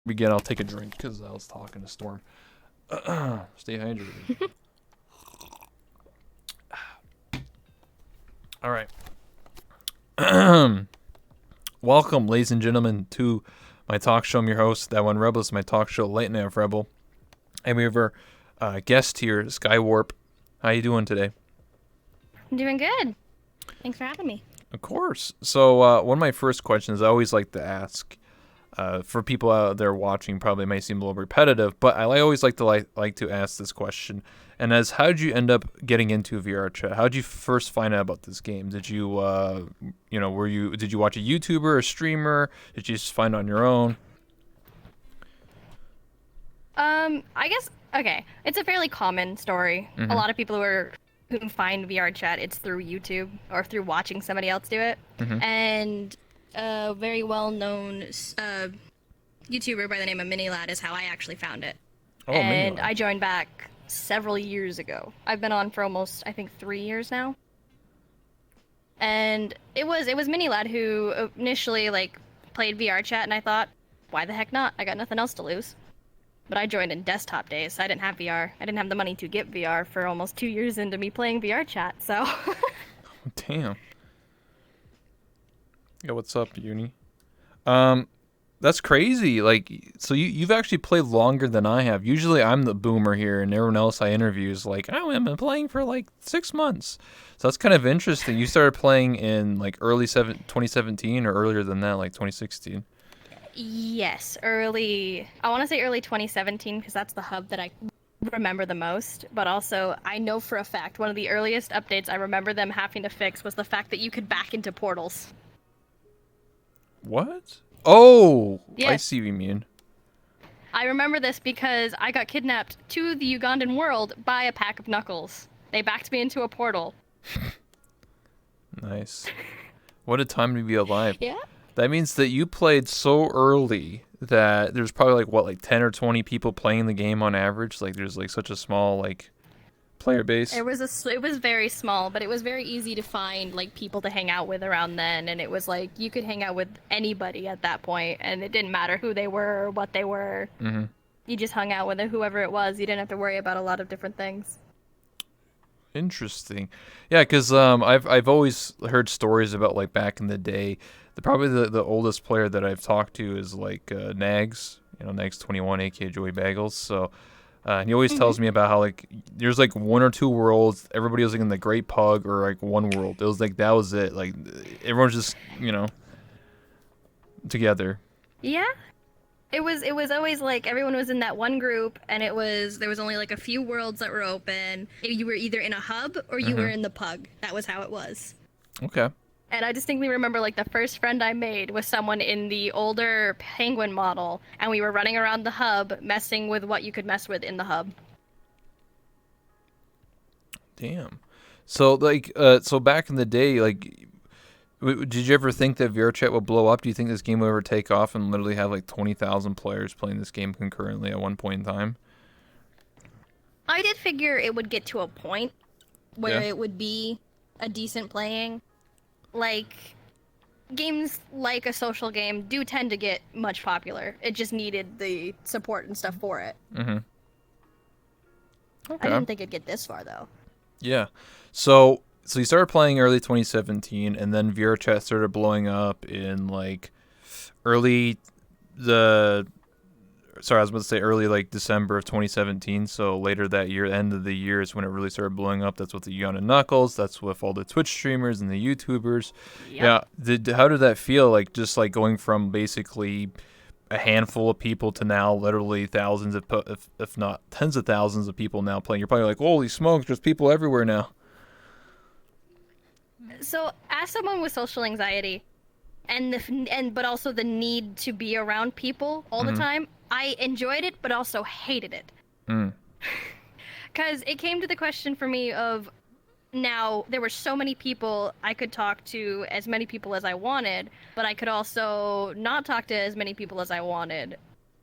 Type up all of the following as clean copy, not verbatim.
Begin, I'll take a drink because I was talking to Storm. Stay hydrated. All right. Welcome, ladies and gentlemen, to my talk show. I'm your host, That One Rebel. It's my talk show, Late Night of Rebel. And we have our guest here, SkyWarp. How you doing today? I'm doing good. Thanks for having me. Of course. So one of my first questions I always like to ask, for people out there watching, probably may seem a little repetitive, but I always like to ask this question. And as how did you end up getting into VR chat? How did you first find out about this game? Did you, did you watch a YouTuber, a streamer? Did you just find it on your own? I guess okay. It's a fairly common story. Mm-hmm. A lot of people who find VR chat, it's through YouTube or through watching somebody else do it. Mm-hmm. And a very well-known YouTuber by the name of Minilad is how I actually found it. Oh, and Minilad. I joined back several years ago. I've been on for almost, I think, 3 years now. And it was Minilad who initially played VR chat, and I thought, why the heck not? I got nothing else to lose. But I joined in desktop days, so I didn't have VR. I didn't have the money to get VR for almost 2 years into me playing VR chat, so... Damn. Yeah, what's up, Uni? That's crazy. So you've actually played longer than I have. Usually I'm the boomer here, and everyone else I interview is like, oh, I've been playing for 6 months. So that's kind of interesting. You started playing in early 2017 or earlier than that, 2016. Yes, I want to say early 2017, because that's the hub that I remember the most. But also, I know for a fact, one of the earliest updates I remember them having to fix was the fact that you could back into portals. What? Oh, Yeah. I see what you mean. I remember this because I got kidnapped to the Ugandan world by a pack of knuckles. They backed me into a portal. Nice. What a time to be alive. Yeah. That means that you played so early that there's probably 10 or 20 people playing the game on average. There's such a small player base. It was very small, but it was very easy to find people to hang out with around then, and it was you could hang out with anybody at that point, and it didn't matter who they were or what they were. Mm-hmm. You just hung out with whoever it was. You didn't have to worry about a lot of different things. Interesting. Yeah, because I've always heard stories about back in the day. Probably the oldest player that I've talked to is Nags, Nags 21, aka Joey Bagels. So and he always tells me about how there's one or two worlds. Everybody was in the Great Pug or one world. It was that was it. Everyone's just together. Yeah. It was always everyone was in that one group, and there was only a few worlds that were open. You were either in a hub or you were in the pug. That was how it was. Okay. And I distinctly remember the first friend I made was someone in the older Penguin model, and we were running around the hub messing with what you could mess with in the hub. Damn. So so back in the day, did you ever think that VRChat would blow up? Do you think this game would ever take off and literally have 20,000 players playing this game concurrently at one point in time? I did figure it would get to a point where it would be a decent playing. Games like a social game do tend to get much popular. It just needed the support and stuff for it. Mm-hmm. Okay. I didn't think it'd get this far, though. Yeah. So you started playing early 2017, and then VRChat started blowing up in early December of 2017. So later that year, end of the year is when it really started blowing up. That's with the Ugandan Knuckles. That's with all the Twitch streamers and the YouTubers. Yep. Yeah. How did that feel? Just going from basically a handful of people to now literally thousands of, if not tens of thousands of people now playing. You're probably holy smokes, there's people everywhere now. So, as someone with social anxiety, but also the need to be around people all the time, I enjoyed it, but also hated it. Because it came to the question for me of, now, there were so many people, I could talk to as many people as I wanted, but I could also not talk to as many people as I wanted.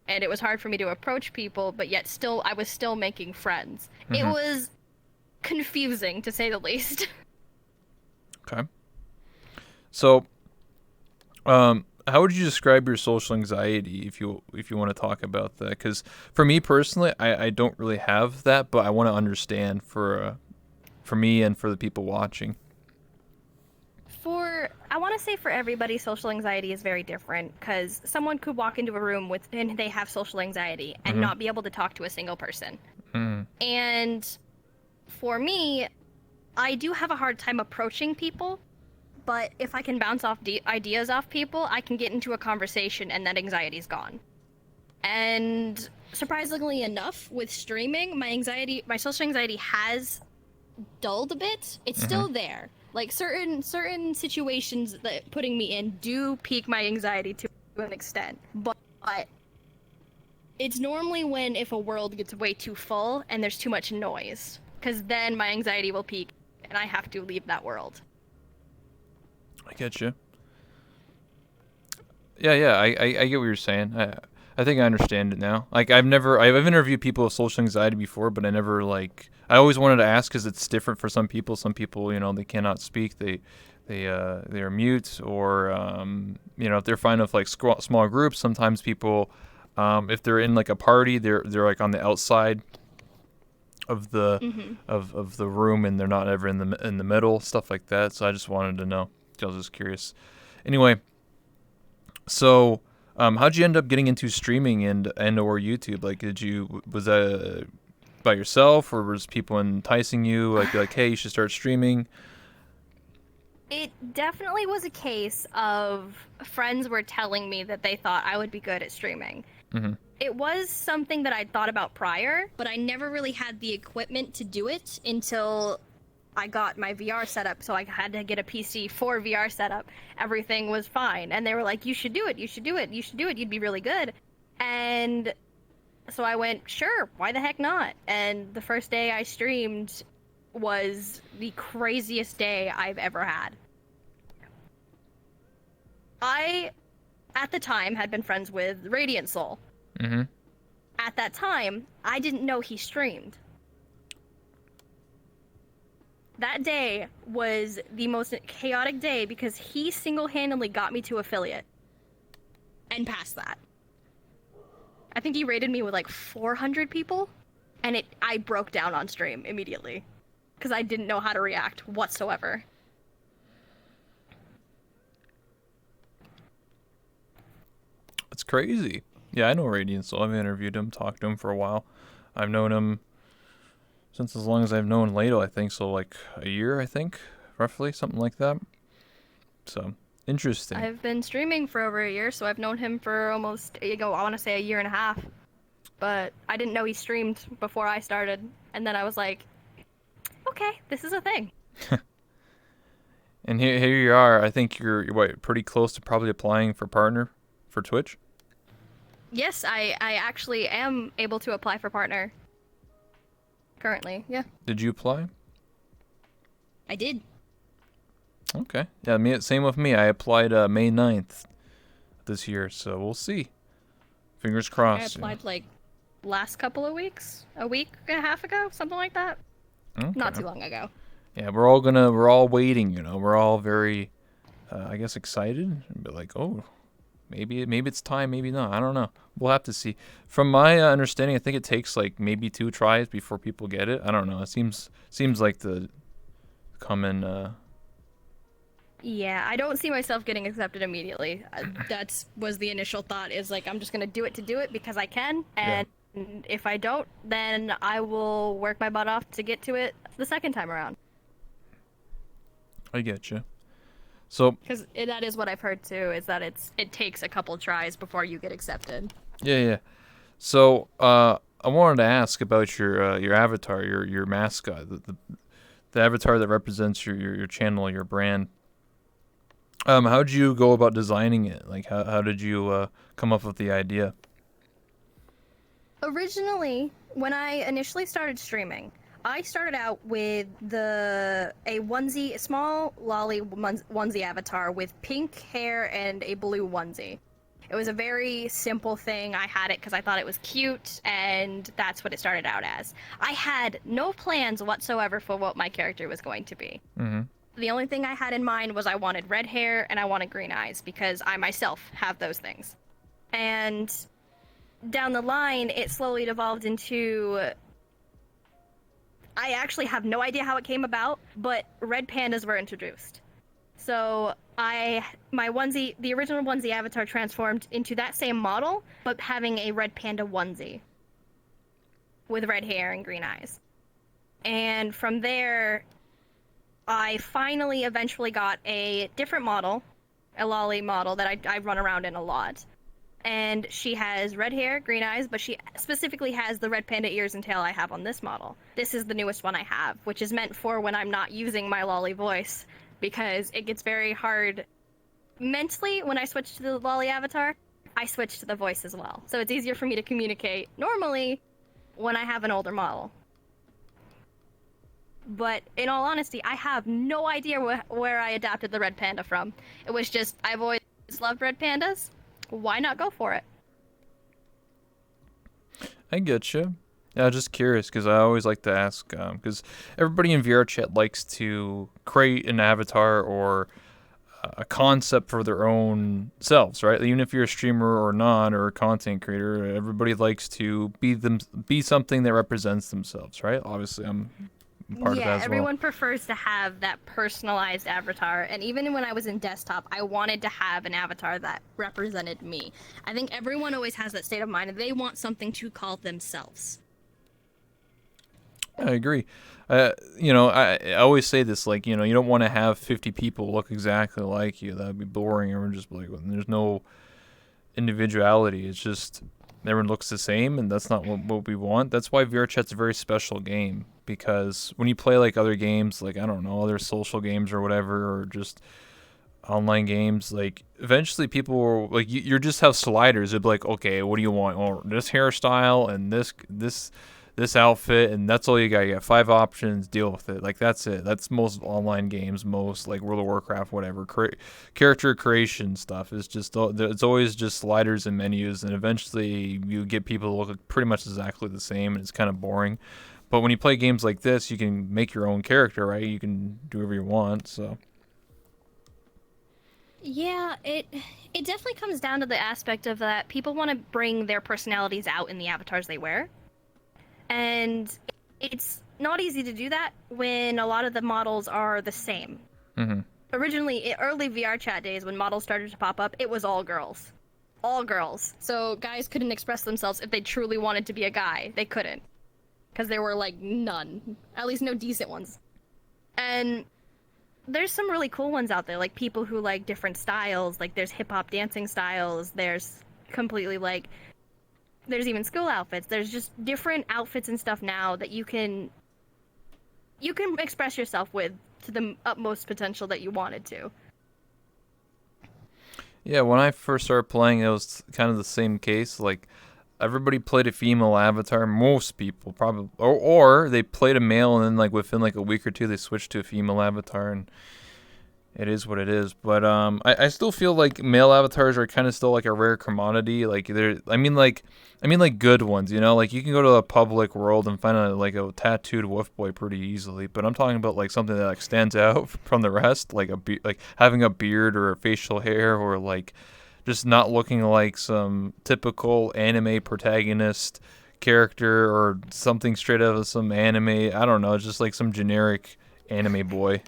And it was hard for me to approach people, but yet I was still making friends. It was confusing, to say the least. Okay. So, how would you describe your social anxiety if you want to talk about that? Because for me personally, I don't really have that, but I want to understand for me and for the people watching. I want to say for everybody, social anxiety is very different because someone could walk into a room with and they have social anxiety and Mm-hmm. not be able to talk to a single person. Mm-hmm. And for me, I do have a hard time approaching people, but if I can bounce off ideas off people, I can get into a conversation and that anxiety's gone. And surprisingly enough, with streaming, my social anxiety has dulled a bit. It's Mm-hmm. still there. Like certain situations that putting me in do pique my anxiety to an extent, but it's normally when if a world gets way too full and there's too much noise, because then my anxiety will peak and I have to leave that world. I get you. Yeah, yeah, I get what you're saying. I think I understand it now. Like I've interviewed people with social anxiety before, but I never like I always wanted to ask because it's different for some people. Some people, they cannot speak. They're mute, or if they're fine with like small groups. Sometimes people, if they're in like a party, they're like on the outside of the of the room, and they're not ever in the middle, stuff like that. So I just wanted to know. I was just curious. Anyway, so how'd you end up getting into streaming and or YouTube? Like, was that by yourself, or was people enticing you? Like, hey, you should start streaming. It definitely was a case of friends were telling me that they thought I would be good at streaming. Mm-hmm. It was something that I'd thought about prior, but I never really had the equipment to do it until I got my VR setup. So I had to get a PC for VR setup. Everything was fine. And they were like, you should do it. You should do it. You should do it. You'd be really good. And so I went, sure, why the heck not? And the first day I streamed was the craziest day I've ever had. I, at the time, had been friends with Radiant Soul. Mm-hmm. At that time, I didn't know he streamed. That day was the most chaotic day because he single-handedly got me to affiliate. And past that. I think he rated me with like 400 people, and I broke down on stream immediately because I didn't know how to react whatsoever. It's crazy. Yeah, I know Radiant Soul. I've interviewed him, talked to him for a while. I've known him since as long as I've known Lato, I think. So like a year, I think, roughly, something like that. So interesting. I've been streaming for over a year, so I've known him for almost, I want to say a year and a half. But I didn't know he streamed before I started. And then I was like, okay, this is a thing. And here you are. I think you're pretty close to probably applying for partner for Twitch. Yes, I actually am able to apply for partner. Currently, yeah. Did you apply? I did. Okay. Yeah, same with me. I applied May 9th this year, so we'll see. Fingers crossed. I applied like last couple of weeks, a week and a half ago, something like that. Okay. Not too long ago. Yeah, we're all waiting, We're all very, I guess, excited. But like, oh, maybe it's time, maybe not. I don't know. We'll have to see. From my understanding, I think it takes like maybe 2 tries before people get it. I don't know. It seems like the common. Yeah, I don't see myself getting accepted immediately. That was the initial thought, is like, I'm just going to do it because I can. And if I don't, then I will work my butt off to get to it the second time around. I get you. So. Because that is what I've heard too, is that it takes a couple tries before you get accepted. Yeah. So I wanted to ask about your avatar, your mascot, the avatar that represents your channel, your brand. How'd you go about designing it? Like, how did you come up with the idea? Originally, when I initially started streaming, I started out with a small lolly onesie avatar with pink hair and a blue onesie. It was a very simple thing. I had it because I thought it was cute, and that's what it started out as. I had no plans whatsoever for what my character was going to be. Mm-hmm. The only thing I had in mind was I wanted red hair and I wanted green eyes because I myself have those things. And down the line, it slowly devolved into. I actually have no idea how it came about, but red pandas were introduced. So my onesie, the original onesie avatar transformed into that same model, but having a red panda onesie with red hair and green eyes. And from there, I finally eventually got a different model, a lolly model that I run around in a lot. And she has red hair, green eyes, but she specifically has the red panda ears and tail I have on this model. This is the newest one I have, which is meant for when I'm not using my lolly voice, because it gets very hard mentally when I switch to the lolly avatar. I switch to the voice as well, so it's easier for me to communicate normally when I have an older model. But in all honesty, I have no idea where I adapted the red panda from. It was just, I've always loved red pandas. Why not go for it? I get you. Yeah, just curious because I always like to ask because everybody in VR chat likes to create an avatar or a concept for their own selves, right? Even if you're a streamer or not or a content creator, everybody likes to be something that represents themselves, right? Obviously, I'm part of that as well. Everyone prefers to have that personalized avatar, and even when I was in desktop, I wanted to have an avatar that represented me. I think everyone always has that state of mind, and they want something to call themselves. I agree. I always say this, like, you don't want to have 50 people look exactly like you. That'd be boring. Everyone just be like, well, there's no individuality. It's just everyone looks the same, and that's not what we want. That's why VR Chat's a very special game, because when you play like other games, like, I don't know, other social games or whatever, or just online games, like, eventually people will, like, you just have sliders. It'd be like, okay, what do you want? Oh, this hairstyle and this outfit, and that's all you got. You got 5 options, deal with it. Like, that's it. That's most online games, most like World of Warcraft, whatever. Character creation stuff is just, it's always just sliders and menus, and eventually you get people to look pretty much exactly the same, and it's kind of boring. But when you play games like this, you can make your own character, right? You can do whatever you want, so. Yeah, it definitely comes down to the aspect of that people want to bring their personalities out in the avatars they wear. And it's not easy to do that when a lot of the models are the same. Mm-hmm. Originally, early VR chat days, when models started to pop up, it was all girls. All girls. So guys couldn't express themselves if they truly wanted to be a guy. They couldn't. Because there were, like, none. At least no decent ones. And there's some really cool ones out there, like people who like different styles. Like, there's hip-hop dancing styles. There's completely, like... There's even school outfits. There's just different outfits and stuff now that you can express yourself with to the utmost potential that you wanted to. Yeah, when I first started playing, it was kind of the same case. Like, everybody played a female avatar. Most people probably, or they played a male, and then like within like a week or two, they switched to a female avatar, and it is what it is. But I still feel like male avatars are kind of still like a rare commodity. Like, I mean like good ones. Like, you can go to a public world and find a tattooed wolf boy pretty easily. But I'm talking about like something that like stands out from the rest, like like having a beard or a facial hair, or like just not looking like some typical anime protagonist character or something straight out of some anime. I don't know, just like some generic anime boy.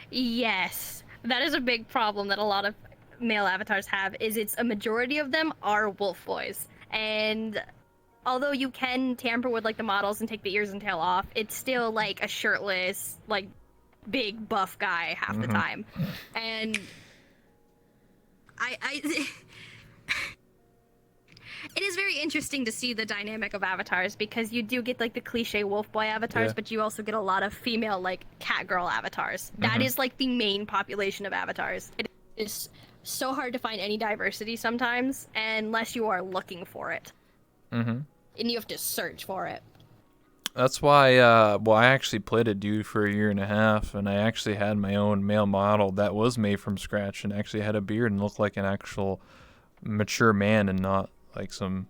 Yes, that is a big problem that a lot of male avatars have, is a majority of them are wolf boys. And although you can tamper with like the models and take the ears and tail off, it's still like a shirtless, like, big buff guy half the time. And it is very interesting to see the dynamic of avatars, because you do get like the cliche wolf boy avatars, but you also get a lot of female like cat girl avatars. That is like the main population of avatars. It is so hard to find any diversity sometimes, unless you are looking for it. And you have to search for it. That's why, I actually played a dude for a year and a half, and I actually had my own male model that was made from scratch and actually had a beard and looked like an actual mature man and not like some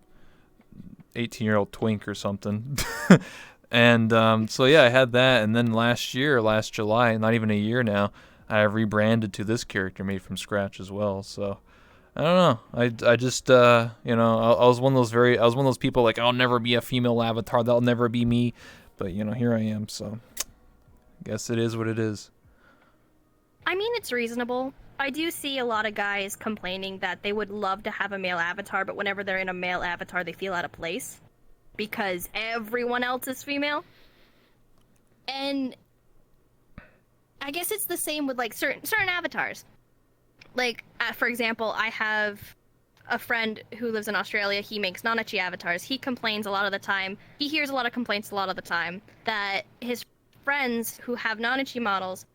18-year-old twink or something. And so yeah, I had that, and then last July, not even a year now, I rebranded to this character made from scratch as well. So I don't know. I just I was one of those people like I'll never be a female avatar. That'll never be me. But here I am. So I guess it is what it is. I mean, it's reasonable. I do see a lot of guys complaining that they would love to have a male avatar, but whenever they're in a male avatar, they feel out of place because everyone else is female. And I guess it's the same with like certain avatars. Like, for example, I have a friend who lives in Australia. He makes Nanachi avatars. He complains a lot of the time. He hears a lot of complaints a lot of the time that his friends who have Nanachi models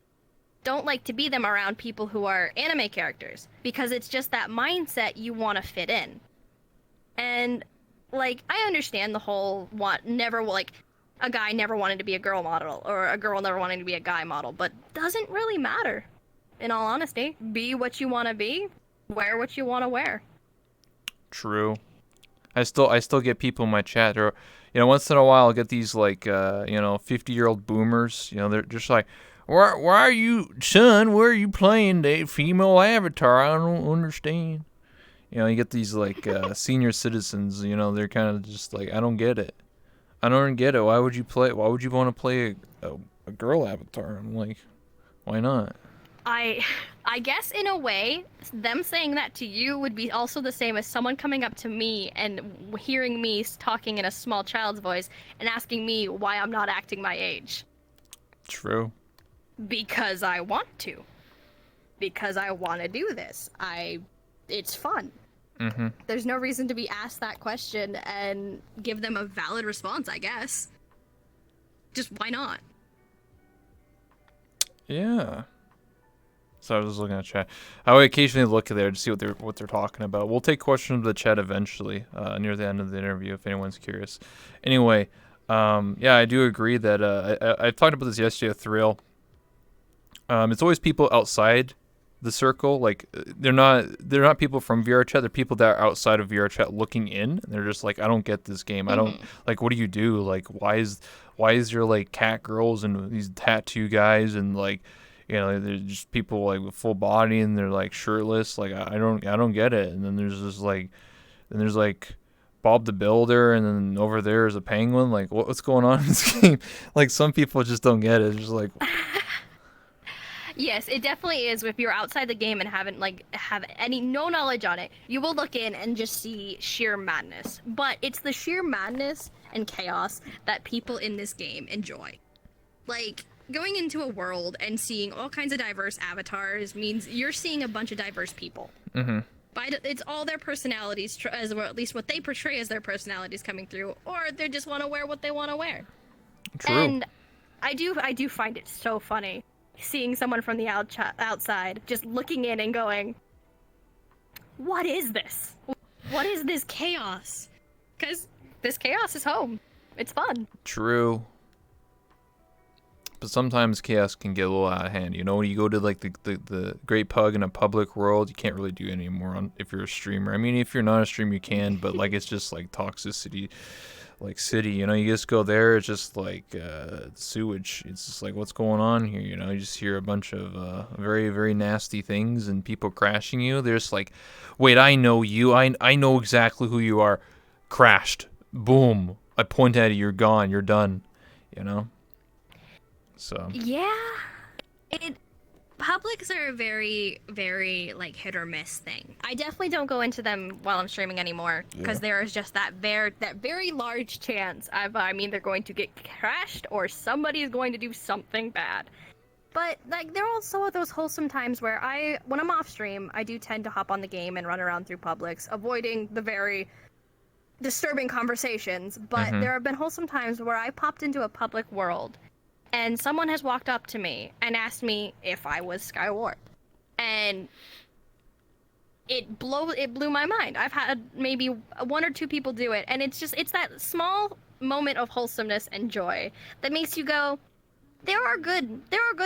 don't like to be them around people who are anime characters because it's just that mindset you want to fit in. And like, I understand the whole a guy never wanted to be a girl model or a girl never wanting to be a guy model, but doesn't really matter. In all honesty, be what you want to be, wear what you want to wear. True. I still get people in my chat, or once in a while I'll get these like 50-year-old boomers. They're just like, why are you, son? Where are you playing the female avatar? I don't understand. You get these like senior citizens. They're kind of just like, I don't get it. I don't get it. Why would you want to play a girl avatar? I'm like, why not? I guess in a way, them saying that to you would be also the same as someone coming up to me and hearing me talking in a small child's voice and asking me why I'm not acting my age. True. Because I want to. Because I want to do this. It's fun. Mm-hmm. There's no reason to be asked that question and give them a valid response, I guess. Just why not? Yeah. So I was just looking at chat. I would occasionally look there to see what they're talking about. We'll take questions from the chat eventually, near the end of the interview, if anyone's curious. Anyway, yeah, I do agree that I talked about this yesterday with Thrill. It's always people outside the circle. Like they're not people from VR chat. They're people that are outside of VR chat looking in. And they're just like, I don't get this game. I don't like. What do you do? Like, why is there like cat girls and these tattoo guys and like. They're just people like with full body and they're like shirtless. Like I don't get it. And then there's like Bob the Builder, and then over there is a penguin. Like what's going on in this game? Like some people just don't get it. It's just like. Yes, it definitely is. If you're outside the game and have no knowledge on it, you will look in and just see sheer madness. But it's the sheer madness and chaos that people in this game enjoy. Like. Going into a world and seeing all kinds of diverse avatars means you're seeing a bunch of diverse people. Mm-hmm. It's all their personalities, or at least what they portray as their personalities coming through, or they just want to wear what they want to wear. True. And I do find it so funny seeing someone from the outside just looking in and going, "What is this? What is this chaos?" Because this chaos is home. It's fun. True. But sometimes chaos can get a little out of hand. When you go to like the Great Pug in a public world, you can't really do it anymore if you're a streamer. I mean, if you're not a streamer, you can, but like it's just like toxicity, like city. You just go there, it's just like sewage. It's just like what's going on here. You just hear a bunch of very very nasty things and people crashing you. They're just like, wait, I know you. I know exactly who you are. Crashed. Boom. I point at you. You're gone. You're done. So. Yeah, publics are a very, very like hit or miss thing. I definitely don't go into them while I'm streaming anymore because there is just that very large chance I'm either going to get crashed or somebody is going to do something bad. But like there are also those wholesome times where when I'm off stream, I do tend to hop on the game and run around through publics, avoiding the very disturbing conversations. But there have been wholesome times where I popped into a public world. And someone has walked up to me and asked me if I was SkyWarp. And it blew my mind. I've had maybe one or two people do it, and it's that small moment of wholesomeness and joy that makes you go, there are good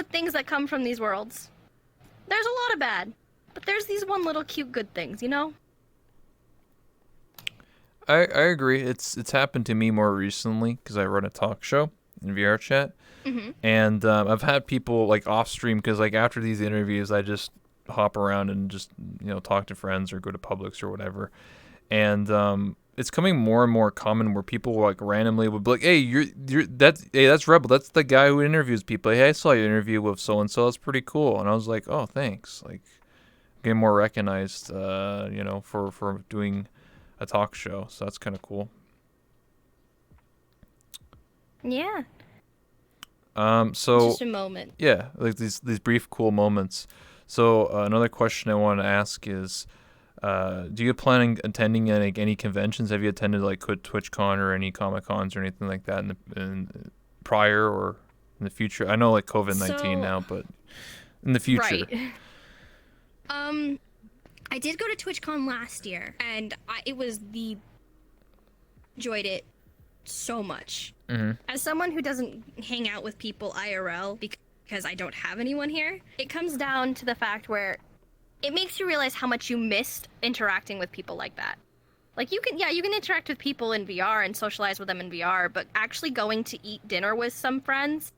things that come from these worlds. There's a lot of bad, but there's these one little cute good things, I agree. It's happened to me more recently because I run a talk show. in VR chat. Mm-hmm. And I've had people like off stream because like after these interviews, I just hop around and just talk to friends or go to Publix or whatever. And it's coming more and more common where people like randomly would be like, "Hey, that's Rebel. That's the guy who interviews people. Hey, I saw your interview with so and so. That's pretty cool." And I was like, "Oh, thanks." Like, getting more recognized, for doing a talk show. So that's kind of cool. Yeah. So Just a moment. yeah, like these brief cool moments. So another question I want to ask is, do you plan on attending any conventions? Have you attended like TwitchCon or any Comic Cons or anything like that in prior or in the future? I know like COVID-19 now, but in the future. Right. I did go to TwitchCon last year, and enjoyed it so much. Mm-hmm. As someone who doesn't hang out with people IRL because I don't have anyone here, It comes down to the fact where it makes you realize how much you missed interacting with people like that. Like you can interact with people in VR and socialize with them in VR, but actually going to eat dinner with some friends,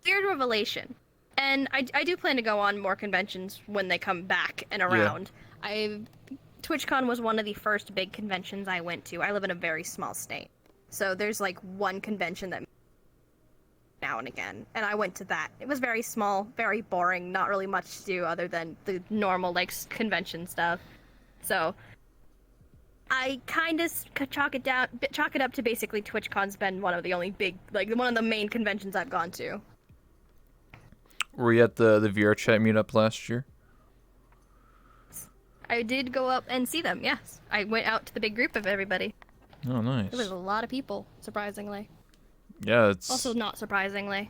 weird revelation. And I do plan to go on more conventions when they come back and around. TwitchCon was one of the first big conventions I went to. I live in a very small state. So there's like one convention that now and again, and I went to that. It was very small, very boring, not really much to do other than the normal like convention stuff. So I kind of chalk it up to basically TwitchCon's been one of the only big, like one of the main conventions I've gone to. Were you at the VR chat meetup last year? I did go up and see them, yes. I went out to the big group of everybody. Oh, nice. There was a lot of people, surprisingly. Yeah, it's... Also not surprisingly.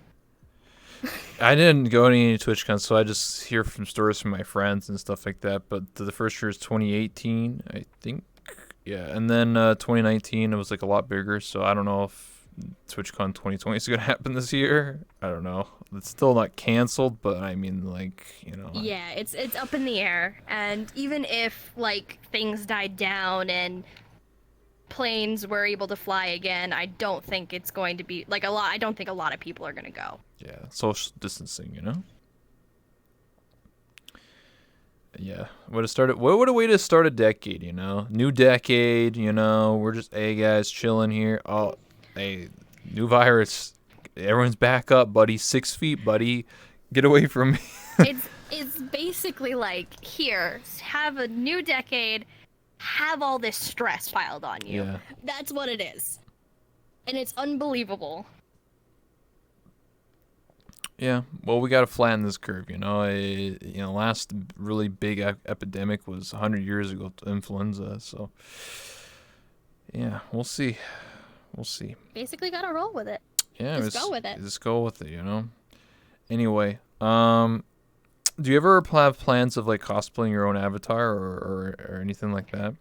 I didn't go to any TwitchCon, so I just hear from stories from my friends and stuff like that. But the first year is 2018, I think. Yeah, and then 2019, it was like a lot bigger, so I don't know if TwitchCon 2020 is going to happen this year. I don't know. It's still not canceled, but I mean, like, Yeah, it's up in the air. And even if, like, things died down and planes were able to fly again, I don't think it's going to be, like, I don't think a lot of people are going to go. Yeah, social distancing, Yeah, what a way to start a decade, New decade, we're just, hey, guys, chilling here. Oh, hey, new virus. Everyone's back up, buddy. 6 feet, buddy. Get away from me. It's basically like, here, have a new decade, have all this stress piled on you. Yeah. That's what it is. And it's unbelievable. Yeah, well, we got to flatten this curve, last really big epidemic was 100 years ago, influenza, so yeah, we'll see. Basically gotta roll with it. Yeah, Just go with it. Just go with it, Anyway, do you ever have plans of like cosplaying your own avatar or anything like that?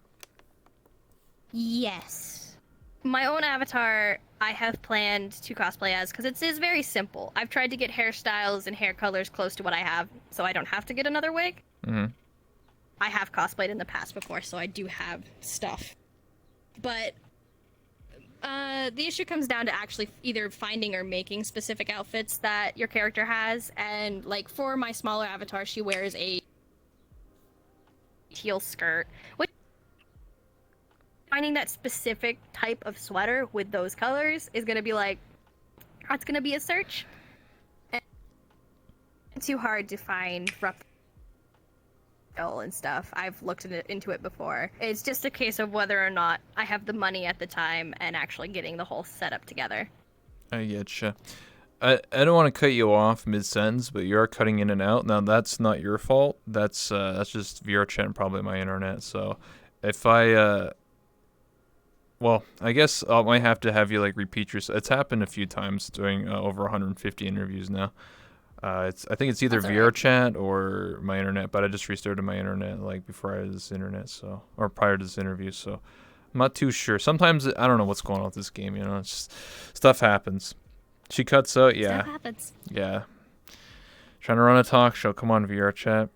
Yes. My own avatar, I have planned to cosplay as, because it is very simple. I've tried to get hairstyles and hair colors close to what I have, so I don't have to get another wig. Mm-hmm. I have cosplayed in the past before, so I do have stuff. But the issue comes down to actually either finding or making specific outfits that your character has. And like for my smaller avatar, she wears a teal skirt, which finding that specific type of sweater with those colors is going to be like, that's going to be a search. And it's too hard to find rough and stuff. I've looked into it before. It's just a case of whether or not I have the money at the time and actually getting the whole setup together. I getcha. I don't want to cut you off mid-sentence, but you are cutting in and out. Now, that's not your fault. That's just VR chat and probably my internet. So if I... well, I guess I might have to have you like repeat yourself. It's happened a few times doing over 150 interviews now. I think it's either That's VR right. chat or my internet, but I just restarted my internet like before I had this internet, or prior to this interview, so I'm not too sure. Sometimes I don't know what's going on with this game, It's just, stuff happens. She cuts out, yeah. Stuff happens. Yeah. Trying to run a talk show. Come on, VR chat.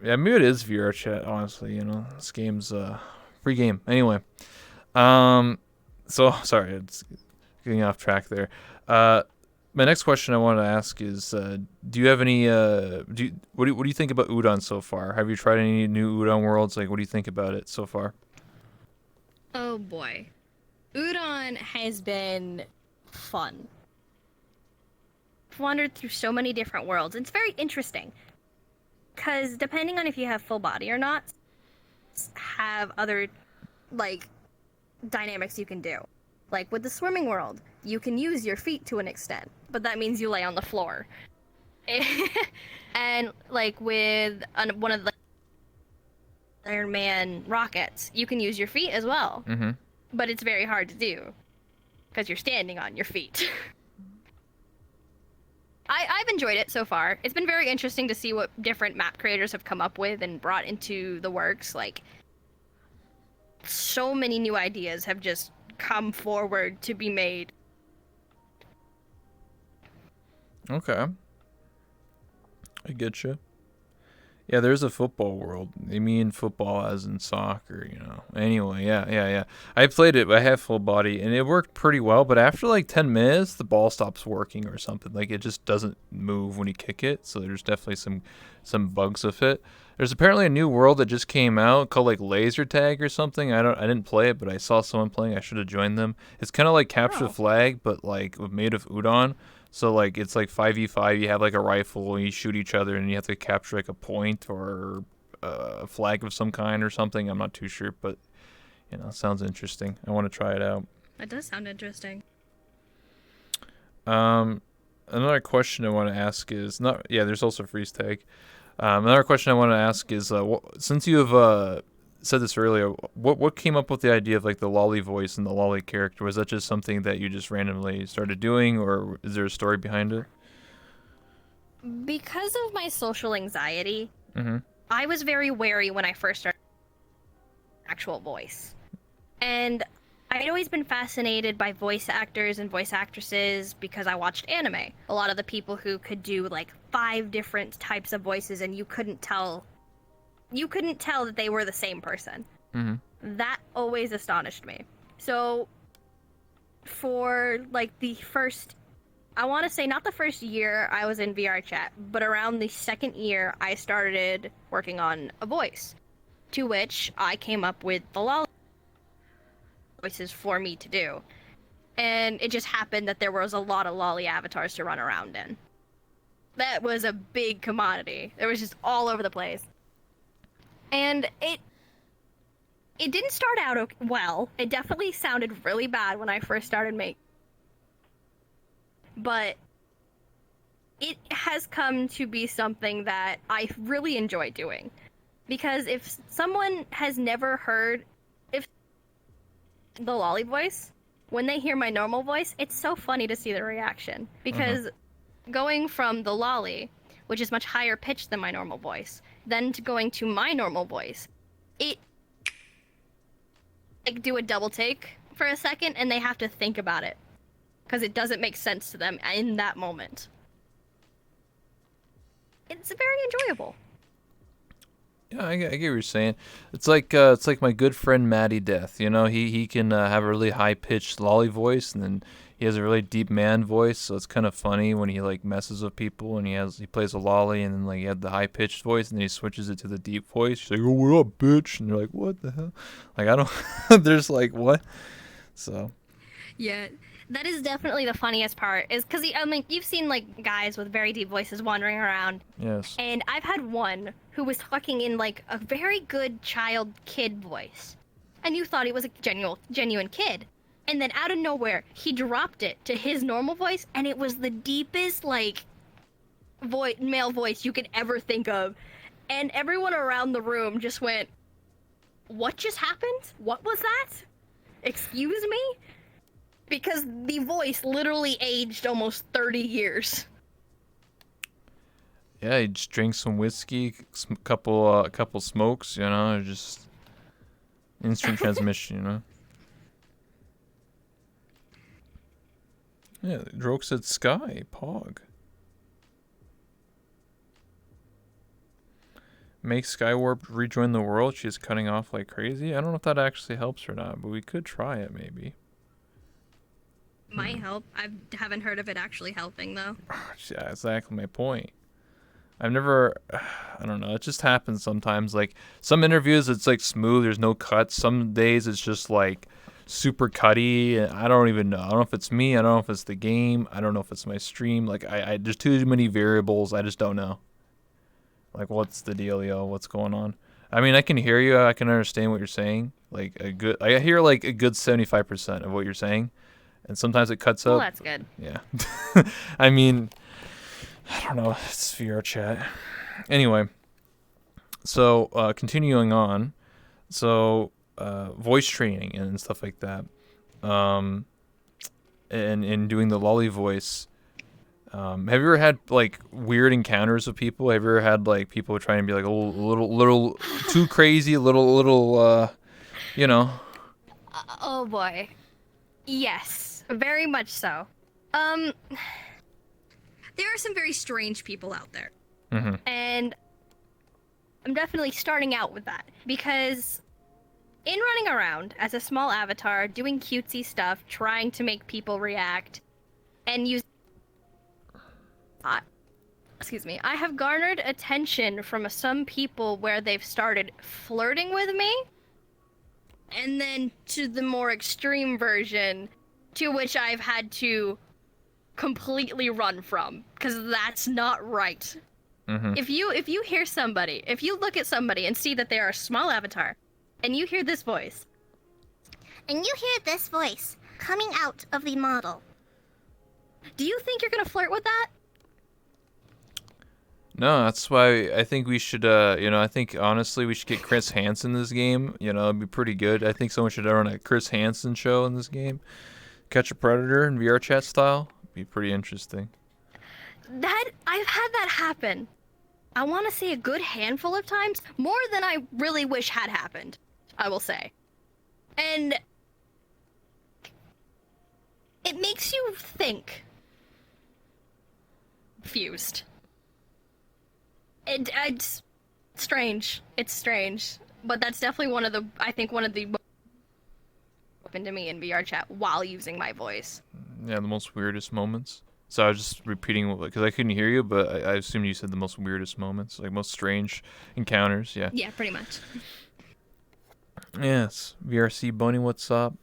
Yeah, maybe it is VR chat, honestly, This game's free game. Anyway. So sorry, it's getting off track there. My next question I wanted to ask is, do you have any? What do you think about udon so far? Have you tried any new udon worlds? Like, what do you think about it so far? Oh boy. Udon has been fun. I've wandered through so many different worlds. It's very interesting. Because depending on if you have full body or not, have other, like, dynamics you can do. Like with the swimming world, you can use your feet to an extent, but that means you lay on the floor. And like with one of the Iron Man rockets, you can use your feet as well. Mm-hmm. But it's very hard to do because you're standing on your feet. I've enjoyed it so far. It's been very interesting to see what different map creators have come up with and brought into the works. Like, so many new ideas have just come forward to be made. Okay. I get you. Yeah, there's a football world. They mean football as in soccer, you know. Anyway, yeah. I played it. I have full body, and it worked pretty well. But after like 10 minutes, the ball stops working or something. Like, it just doesn't move when you kick it. So there's definitely some bugs with it. There's apparently a new world that just came out called like Laser Tag or something. I didn't play it, but I saw someone playing. I should have joined them. It's kind of like Capture the Flag, but like made of udon. So, like, it's like 5v5, you have, like, a rifle, and you shoot each other, and you have to capture, like, a point or a flag of some kind or something. I'm not too sure, but, you know, it sounds interesting. I want to try it out. That does sound interesting. Another question I want to ask is, there's also freeze tag. Another question I want to ask is, since you have said this earlier, what came up with the idea of like the lolly voice and the lolly character? Was that just something that you just randomly started doing, or is there a story behind it? Because of my social anxiety, Mm-hmm. I was very wary when I first started actual voice. And I'd always been fascinated by voice actors and voice actresses because I watched anime. A lot of the people who could do like 5 different types of voices and you couldn't tell that they were the same person. Mm-hmm. That always astonished me. So for like the first, I want to say not the first year I was in VR chat, but around the second year I started working on a voice, to which I came up with the lolly voices for me to do. And it just happened that there was a lot of lolly avatars to run around in. That was a big commodity. It was just all over the place. And it didn't start out well. It definitely sounded really bad when I first started making. But it has come to be something that I really enjoy doing. Because if someone has never heard the lolly voice, when they hear my normal voice, it's so funny to see the reaction. Because going from the lolly, which is much higher pitched than my normal voice, then to going to my normal voice, it like do a double take for a second and they have to think about it because it doesn't make sense to them in that moment. It's very enjoyable. Yeah, I get what you're saying. It's like my good friend Matty Death. You know, he can have a really high pitched lolly voice, and then he has a really deep man voice. So it's kind of funny when he like messes with people, and he plays a lolly, and then like he had the high pitched voice, and then he switches it to the deep voice. He's like, "Oh, what up, bitch?" And you're like, "What the hell?" Like I don't. There's like what? So. Yeah. That is definitely the funniest part, is because I mean, you've seen like guys with very deep voices wandering around. Yes. And I've had one who was talking in like a very good child kid voice, and you thought he was a genuine kid, and then out of nowhere he dropped it to his normal voice, and it was the deepest like male voice you could ever think of, and everyone around the room just went, "What just happened? What was that? Excuse me?" Because the voice literally aged almost 30 years. Yeah, he just drinks some whiskey, couple smokes, you know, just instant transmission, you know. Yeah, Droke said Sky, Pog. Make Skywarp rejoin the world. She's cutting off like crazy. I don't know if that actually helps or not, but we could try it maybe. Might help. I haven't heard of it actually helping though. Yeah, exactly my point. I've never, I don't know. It just happens sometimes. Like some interviews, it's like smooth. There's no cuts. Some days it's just like super cutty. And I don't even know. I don't know if it's me. I don't know if it's the game. I don't know if it's my stream. Like I there's too many variables. I just don't know. Like what's the dealio? What's going on? I mean, I can hear you. I can understand what you're saying. Like I hear like a good 75% of what you're saying, and sometimes it cuts Well, up. that's good. Yeah. I mean, I don't know. It's VR chat. Anyway, so continuing on, so voice training and stuff like that, and doing the lolly voice. Have you ever had like weird encounters with people? Have you ever had like people trying to be like a little too crazy, a little, you know? Oh boy. Yes, very much so. There are some very strange people out there. Mm-hmm. And I'm definitely starting out with that because in running around as a small avatar, doing cutesy stuff, trying to make people react, and use. Excuse me. I have garnered attention from some people where they've started flirting with me, and then to the more extreme version, to which I've had to completely run from, because that's not right. Mm-hmm. If you hear somebody, if you look at somebody and see that they are a small avatar, and you hear this voice, coming out of the model. do you think you're gonna flirt with that? No, that's why I think we should, I think honestly we should get Chris Hansen in this game. It'd be pretty good. I think someone should run a Chris Hansen show in this game. Catch a Predator in VR chat style. Be pretty interesting. That I've had that happen. I want to say a good handful of times, more than I really wish had happened, I will say. And it makes you think. Confused. It's strange. It's strange. But that's definitely one of the happened to me in VR chat while using my voice. Yeah, the most weirdest moments. So I was just repeating because I couldn't hear you, but I assumed you said the most weirdest moments, like most strange encounters. Yeah. Yeah, pretty much. Yes. VRC Bunny, what's up?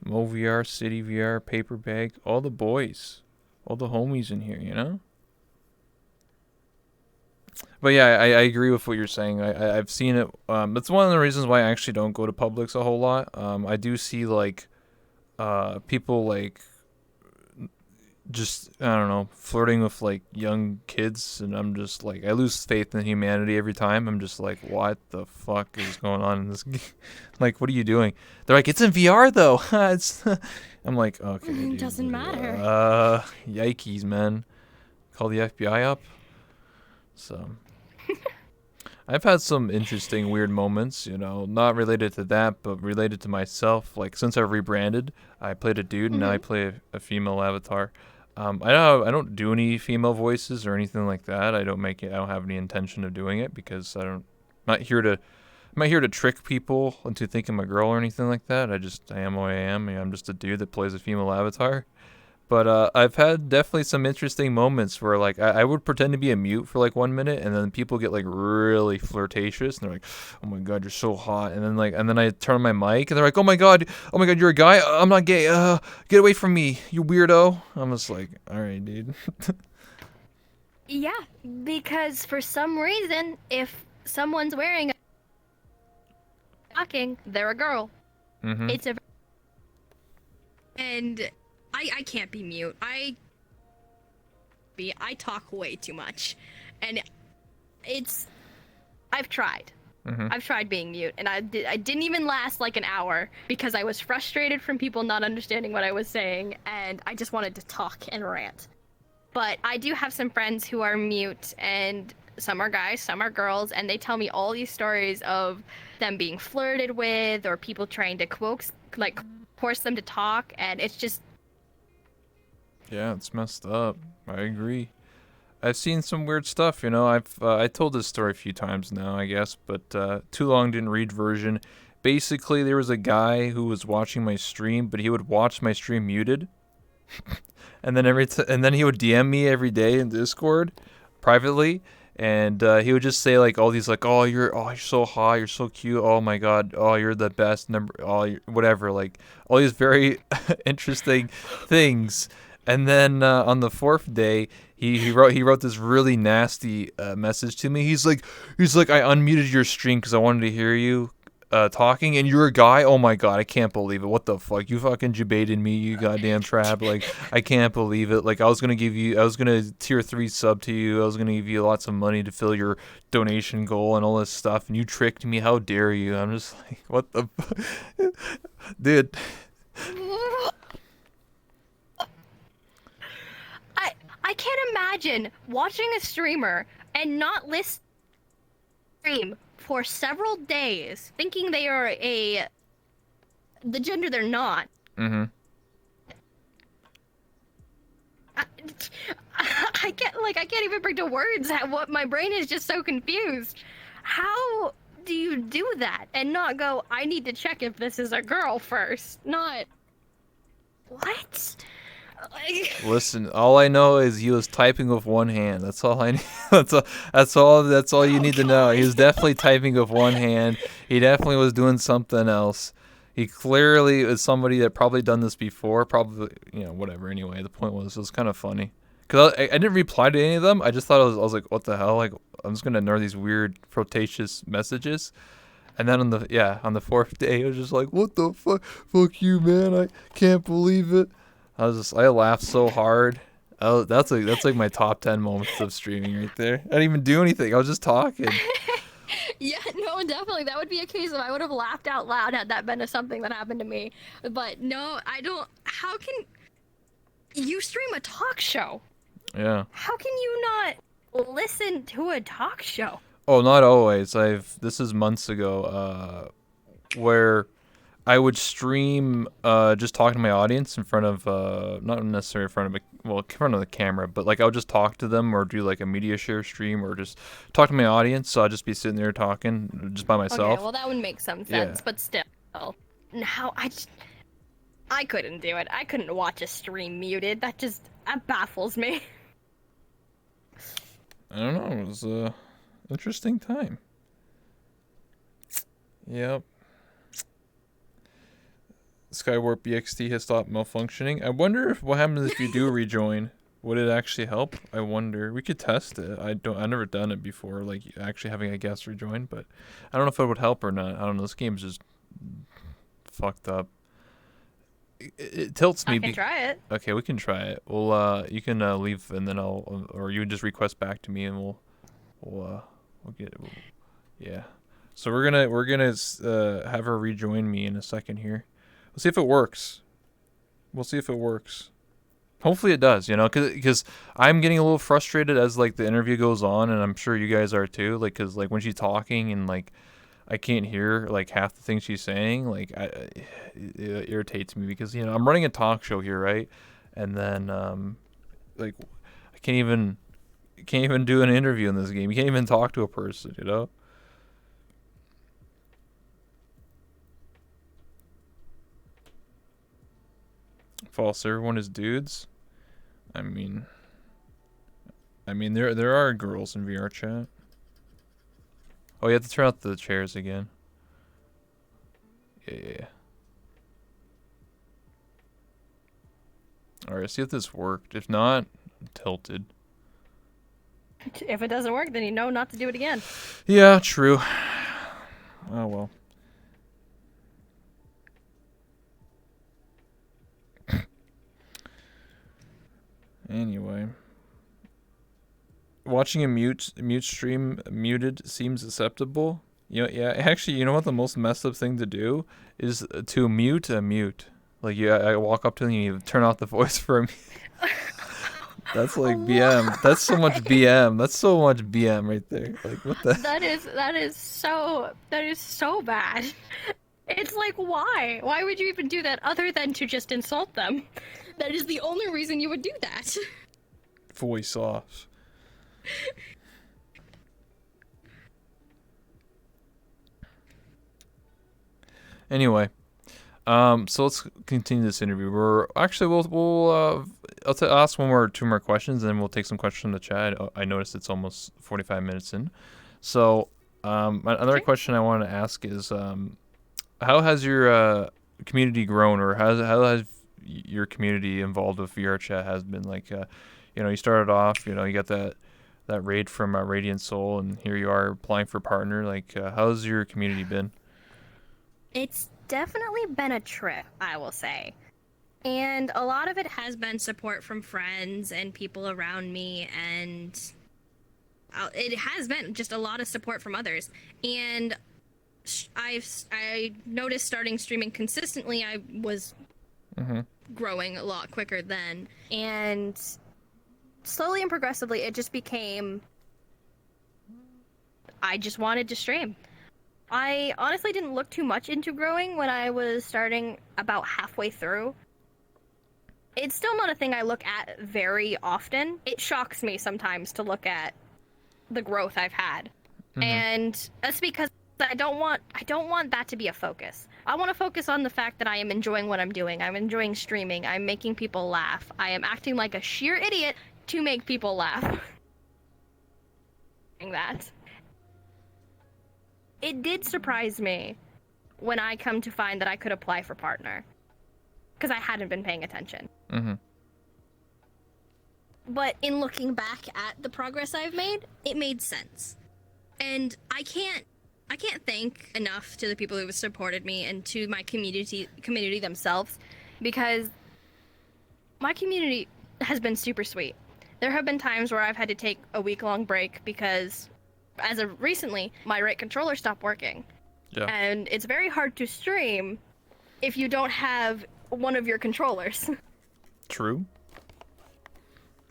MoVR, City VR, Paper Bag, all the boys, all the homies in here, you know? But yeah, I agree with what you're saying. I've seen it. That's one of the reasons why I actually don't go to Publix a whole lot. I do see like people like just I don't know flirting with like young kids, and I'm just like I lose faith in humanity every time. I'm just like, what the fuck is going on in this game? Like, what are you doing? They're like, it's in VR though. I'm like, okay, dude, Doesn't matter. Yikes, man. Call the FBI up. So I've had some interesting weird moments, not related to that, but related to myself. Like since I've rebranded, I played a dude and now I play a female avatar. I don't do any female voices or anything like that. I don't have any intention of doing it because I'm not here to trick people into thinking I'm a girl or anything like that. I am who I am. I'm just a dude that plays a female avatar. But I've had definitely some interesting moments where like I would pretend to be a mute for like 1 minute, and then people get like really flirtatious, and they're like, "Oh my god, you're so hot!" And then I turn on my mic, and they're like, "Oh my god, you're a guy? I'm not gay. Get away from me, you weirdo!" I'm just like, "All right, dude." Yeah, because for some reason, if someone's wearing a talking, they're a girl. Mm-hmm. It's a And I can't be mute. I talk way too much, and I've tried. Mm-hmm. I've tried being mute, and I didn't even last like an hour because I was frustrated from people not understanding what I was saying, and I just wanted to talk and rant. But I do have some friends who are mute, and some are guys, some are girls, and they tell me all these stories of them being flirted with or people trying to force them to talk, and it's just. Yeah, it's messed up. I agree. I've seen some weird stuff, I told this story a few times now, I guess, but Too Long Didn't Read version. Basically, there was a guy who was watching my stream, but he would watch my stream muted, And then and then he would DM me every day in Discord privately, and he would just say like all these like, you're so hot, you're so cute, oh my god, oh you're the best number, whatever, like all these very interesting things. And then on the fourth day, he wrote this really nasty message to me. He's like I unmuted your stream because I wanted to hear you talking, and you're a guy. Oh my god, I can't believe it. What the fuck? You fucking debated me, you goddamn trap. Like I can't believe it. Like I was gonna tier 3 sub to you. I was gonna give you lots of money to fill your donation goal and all this stuff, and you tricked me. How dare you? I'm just like, what the dude. I can't imagine watching a streamer and not list stream for several days, thinking they are the gender they're not. Mm-hmm. I can't even bring to words what my brain is just so confused. How do you do that and not go, I need to check if this is a girl first? Not what? Listen, all I know is he was typing with one hand. That's all I need. That's all you need to know. He was definitely typing with one hand. He definitely was doing something else. He clearly is somebody that probably done this before. Probably, whatever. Anyway, the point was, it was kind of funny. Because I didn't reply to any of them. I just thought I was like, what the hell? Like, I'm just going to ignore these weird, flirtatious messages. And then on the fourth day, I was just like, what the fuck? Fuck you, man. I can't believe it. I laughed so hard. Oh, that's like my top 10 moments of streaming right there. I didn't even do anything. I was just talking. Yeah, no, definitely. That would be a case of I would have laughed out loud had that been something that happened to me. But no, I don't. How can you stream a talk show? Yeah. How can you not listen to a talk show? Oh, not always. This is months ago, where I would stream just talking to my audience in front of not necessarily in front of the camera, but like I would just talk to them or do like a media share stream or just talk to my audience. So I'd just be sitting there talking just by myself. Okay, well that would make some sense, but still, now I couldn't do it. I couldn't watch a stream muted. That baffles me. I don't know. It was a interesting time. Yep. SkyWarpOtaku has stopped malfunctioning. I wonder what happens if you do rejoin. Would it actually help? I wonder. We could test it. I've never done it before, like actually having a guest rejoin, but I don't know if it would help or not. I don't know. This game's just fucked up. It tilts me. I can try it. Okay, we can try it. We'll you can leave and then or you just request back to me and we'll yeah. So we're gonna have her rejoin me in a second here. We'll see if it works. Hopefully it does, because I'm getting a little frustrated as like the interview goes on, and I'm sure you guys are too. Like, cause like when she's talking and like I can't hear like half the things she's saying, like it irritates me because I'm running a talk show here, right? And then like I can't even do an interview in this game. You can't even talk to a person, False. Everyone is dudes. I mean, there are girls in VR chat. Oh, you have to turn out the chairs again. Yeah. All right. See if this worked. If not, I'm tilted. If it doesn't work, then you know not to do it again. Yeah. True. Oh well. Anyway, watching a mute stream muted seems acceptable. Yeah. Actually, you know what the most messed up thing to do is to mute a mute. Like, I walk up to them and you turn off the voice for a mute. That's like BM. That's so much BM. That's so much BM right there. Like, what the? That is so bad. It's like, why? Why would you even do that other than to just insult them? That is the only reason you would do that. Voice off. Anyway, So let's continue this interview. I'll ask two more questions, and then we'll take some questions from the chat. I noticed it's almost 45 minutes in. So, another question I want to ask is, how has your community grown, or how has your community involved with VR chat has been? Like, you started off, you got that raid from Radiant Soul, and here you are applying for partner. Like, how's your community been? It's definitely been a trip, I will say. And a lot of it Has been support from friends and people around me, and it has been just a lot of support from others. And I noticed starting streaming consistently, I was growing a lot quicker then. And slowly and progressively, it just became, I just wanted to stream. I honestly didn't look too much into growing when I was starting about halfway through. It's still not a thing I look at very often. It shocks me sometimes to look at the growth I've had. And that's because I don't want that to be a focus. I want to focus on the fact that I am enjoying what I'm doing. I'm enjoying streaming. I'm making people laugh. I am acting like a sheer idiot to make people laugh. That. It did surprise me when I come to find that I could apply for partner, because I hadn't been paying attention. But in looking back at the progress I've made, it made sense. And I can't thank enough to the people who have supported me and to my community themselves, because my community has been super sweet. There have been times where I've had to take a week-long break because, as of recently, my right controller stopped working. Yeah. And it's very hard to stream if you don't have one of your controllers. True.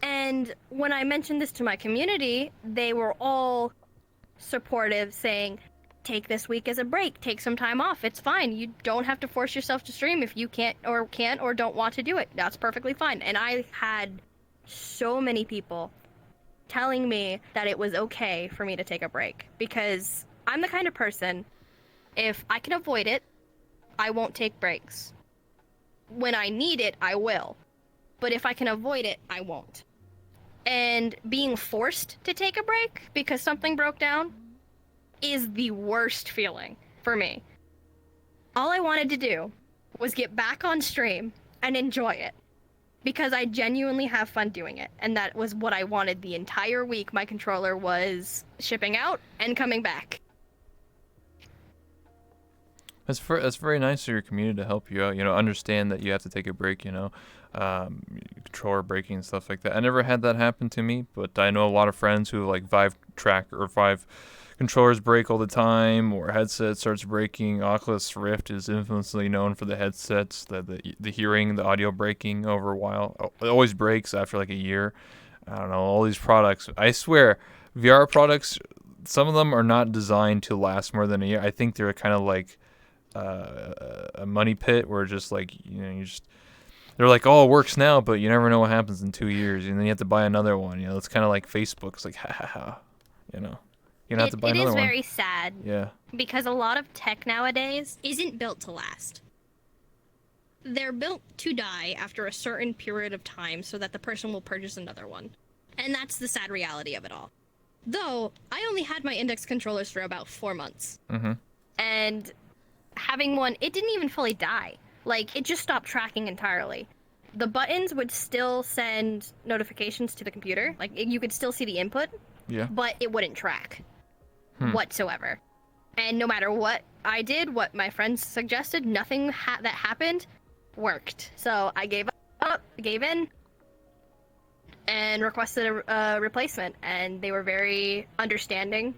And when I mentioned this to my community, they were all supportive, saying, take this week as a break, take some time off, it's fine. You don't have to force yourself to stream if you can't or don't want to do it. That's perfectly fine. And I had so many people telling me that it was okay for me to take a break, because I'm the kind of person, if I can avoid it, I won't take breaks. When I need it, I will. But if I can avoid it, I won't. And being forced to take a break because something broke down is the worst feeling for me. All I wanted to do was get back on stream and enjoy it, because I genuinely have fun doing it. And that was what I wanted the entire week my controller was shipping out and coming back. That's very nice of your community to help you out. Understand that you have to take a break. Controller breaking and stuff like that. I never had that happen to me, but I know a lot of friends who like Vive controllers break all the time, or headset starts breaking. Oculus Rift is infamously known for the headsets, the hearing, the audio breaking over a while. It always breaks after like a year. I don't know, all these products. I swear, VR products, some of them are not designed to last more than a year. I think they're kind of like a money pit, where just like they're like, oh, it works now, but you never know what happens in 2 years, and then you have to buy another one. It's kind of like Facebook. It's like, ha ha ha, you don't have to buy another one. It is very sad. Yeah. Because a lot of tech nowadays isn't built to last. They're built to die after a certain period of time so that the person will purchase another one. And that's the sad reality of it all. Though, I only had my index controllers for about 4 months. And having one, it didn't even fully die. Like, it just stopped tracking entirely. The buttons would still send notifications to the computer. Like, you could still see the input. Yeah. But it wouldn't track whatsoever. And no matter what I did, what my friends suggested, nothing that happened worked. So I gave in, and requested a replacement. And they were very understanding.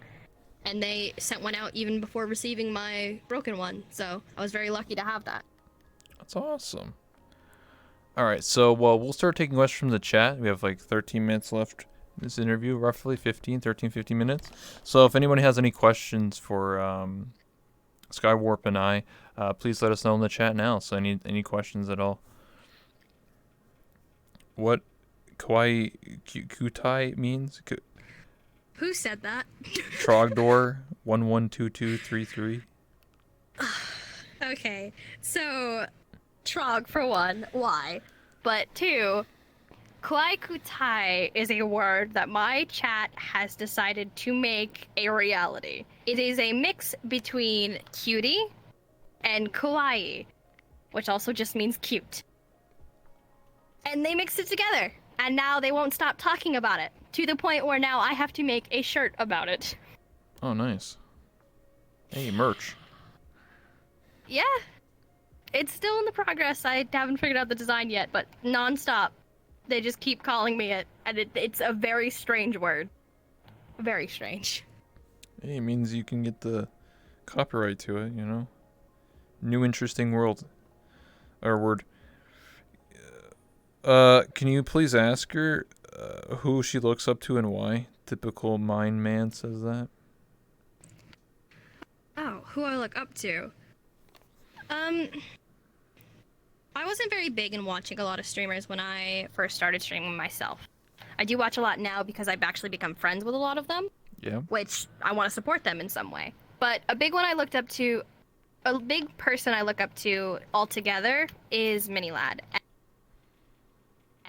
And they sent one out even before receiving my broken one. So I was very lucky to have that. That's awesome. All right, so we'll start taking questions from the chat. We have like 13 minutes left in this interview, roughly 15 minutes. So if anybody has any questions for Skywarp and I, please let us know in the chat now. So any questions at all? What kawaii kutai means? Who said that? Trogdor 112233. Okay, so Trog for one, why? But two, Kwai Kutai is a word that my chat has decided to make a reality. It is a mix between cutie and kawaii, which also just means cute. And they mixed it together, and now they won't stop talking about it, to the point where now I have to make a shirt about it. Oh, nice. Hey, merch. Yeah. It's still in the progress. I haven't figured out the design yet, but nonstop. They just keep calling me it, and it's a very strange word. Very strange. Hey, it means you can get the copyright to it, you know? New interesting world. Or word. Can you please ask her who she looks up to and why? Typical mind man says that. Oh, who I look up to? I wasn't very big in watching a lot of streamers when I first started streaming myself. I do watch a lot now because I've actually become friends with a lot of them, Yeah. which I want to support them in some way. But a big one I looked up to, a big person I look up to altogether is Minilad.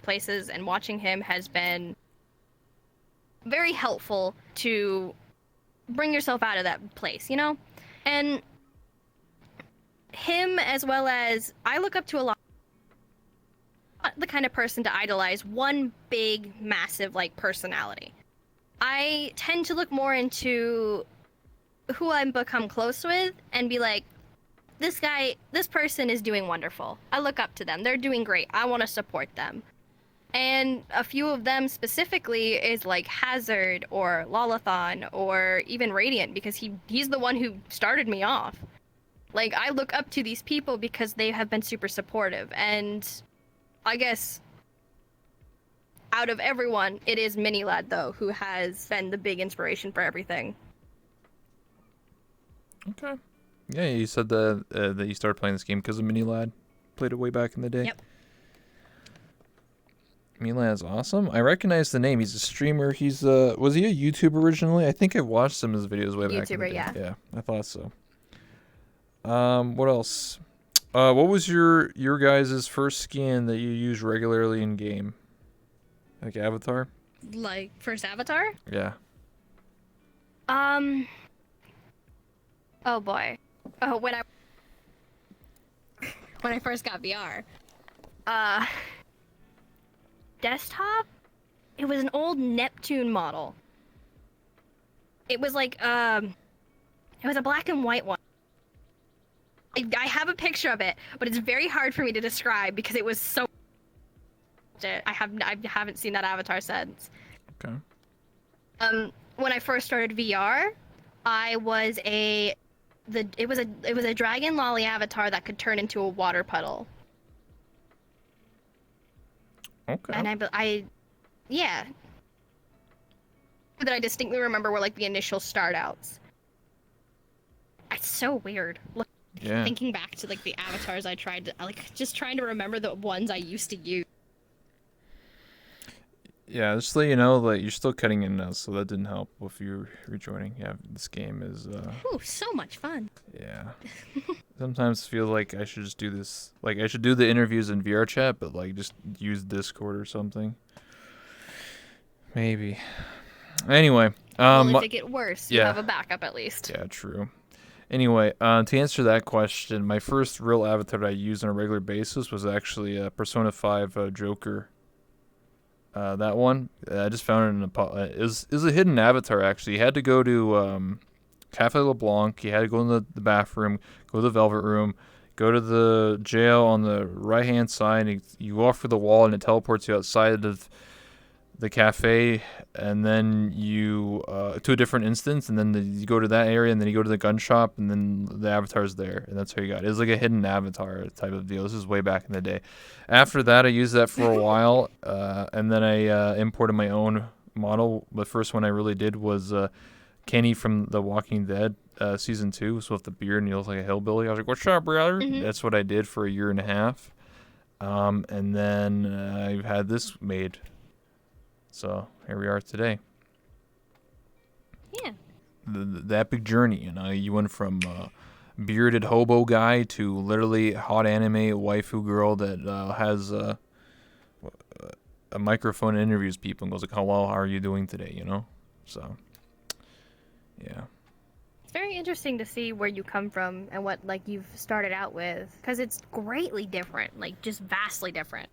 Places and watching him has been very helpful to bring yourself out of that place, you know? And him, as well as I look up to a lot. Not the kind of person to idolize one big, massive, like, personality. I tend to look more into who I've become close with and be like, this person is doing wonderful. I look up to them. They're doing great. I want to support them. And a few of them specifically is like Hazard or Lolathon or even Radiant, because he's the one who started me off. Like, I look up to these people because they have been super supportive, and I guess out of everyone, it is Minilad, though, who has been the big inspiration for everything. Okay. Yeah, you said that you started playing this game because of Minilad. Played it way back in the day. Yep. Minilad is awesome. I recognize the name. He's a streamer. He's was he a YouTuber originally? I think I watched some of his videos way back in the day. YouTuber, yeah. Yeah, I thought so. What else? What was your guys' first skin that you use regularly in game? Like Avatar? Like, first Avatar? Yeah. Oh boy. Oh, when When I first got VR. desktop? It was an old Neptune model. It was like, it was a black and white one. I have a picture of it, but it's very hard for me to describe because it was so. I haven't seen that Avatar since. Okay. When I first started VR, it was a dragon lolly avatar that could turn into a water puddle. Okay. And yeah. That I distinctly remember were like the initial start outs. It's so weird. Look. Yeah. Thinking back to like the avatars I tried to just trying to remember the ones I used to use. Yeah, just to let you know, like you're still cutting in now, so that didn't help if you're rejoining. Yeah, this game is Ooh, so much fun. yeah. Sometimes feel like I should just do this. Like I should do the interviews in VR chat, but like just use Discord or something. Maybe. Anyway, Well, if it get worse, you yeah. have a backup at least. Yeah, true. Anyway, to answer that question, my first real avatar that I used on a regular basis was actually Persona 5 Joker. That one, I just found it in a. It was a hidden avatar actually. You had to go to Cafe LeBlanc. You had to go in the bathroom, go to the Velvet Room, go to the jail on the right hand side. And you go off through the wall and it teleports you outside of the cafe, and then you to a different instance, and then you go to that area, and then you go to the gun shop, and then the avatar's there, and that's how you got it. It was like a hidden avatar type of deal. This is way back in the day. After that, I used that for a while, and then I imported my own model. The first one I really did was Kenny from The Walking Dead season 2, so with the beard and he looks like a hillbilly. I was like, "What's up, brother?" Mm-hmm. That's what I did for a year and a half, and then I've had this made. So here we are today. Yeah. The epic journey, you know. You went from bearded hobo guy to literally hot anime waifu girl that has a microphone and interviews people and goes like, "Hello, how are you doing today?" You know, so yeah. It's very interesting to see where you come from and what like you've started out with, because it's greatly different, like just vastly different.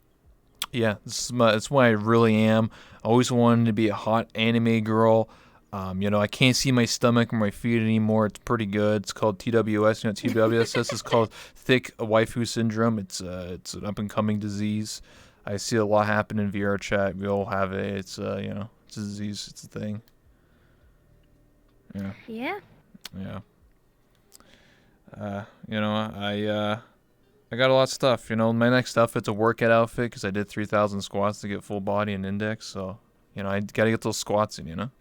Yeah, that's why I really am. I always wanted to be a hot anime girl. I can't see my stomach or my feet anymore. It's pretty good. It's called TWS. TWS is called thick waifu syndrome. It's an up and coming disease. I see a lot happen in VR chat. We all have it. It's it's a disease. It's a thing. Yeah. Yeah. Yeah. I got a lot of stuff. My next outfit's a workout outfit because I did 3,000 squats to get full body and index. So, I got to get those squats in.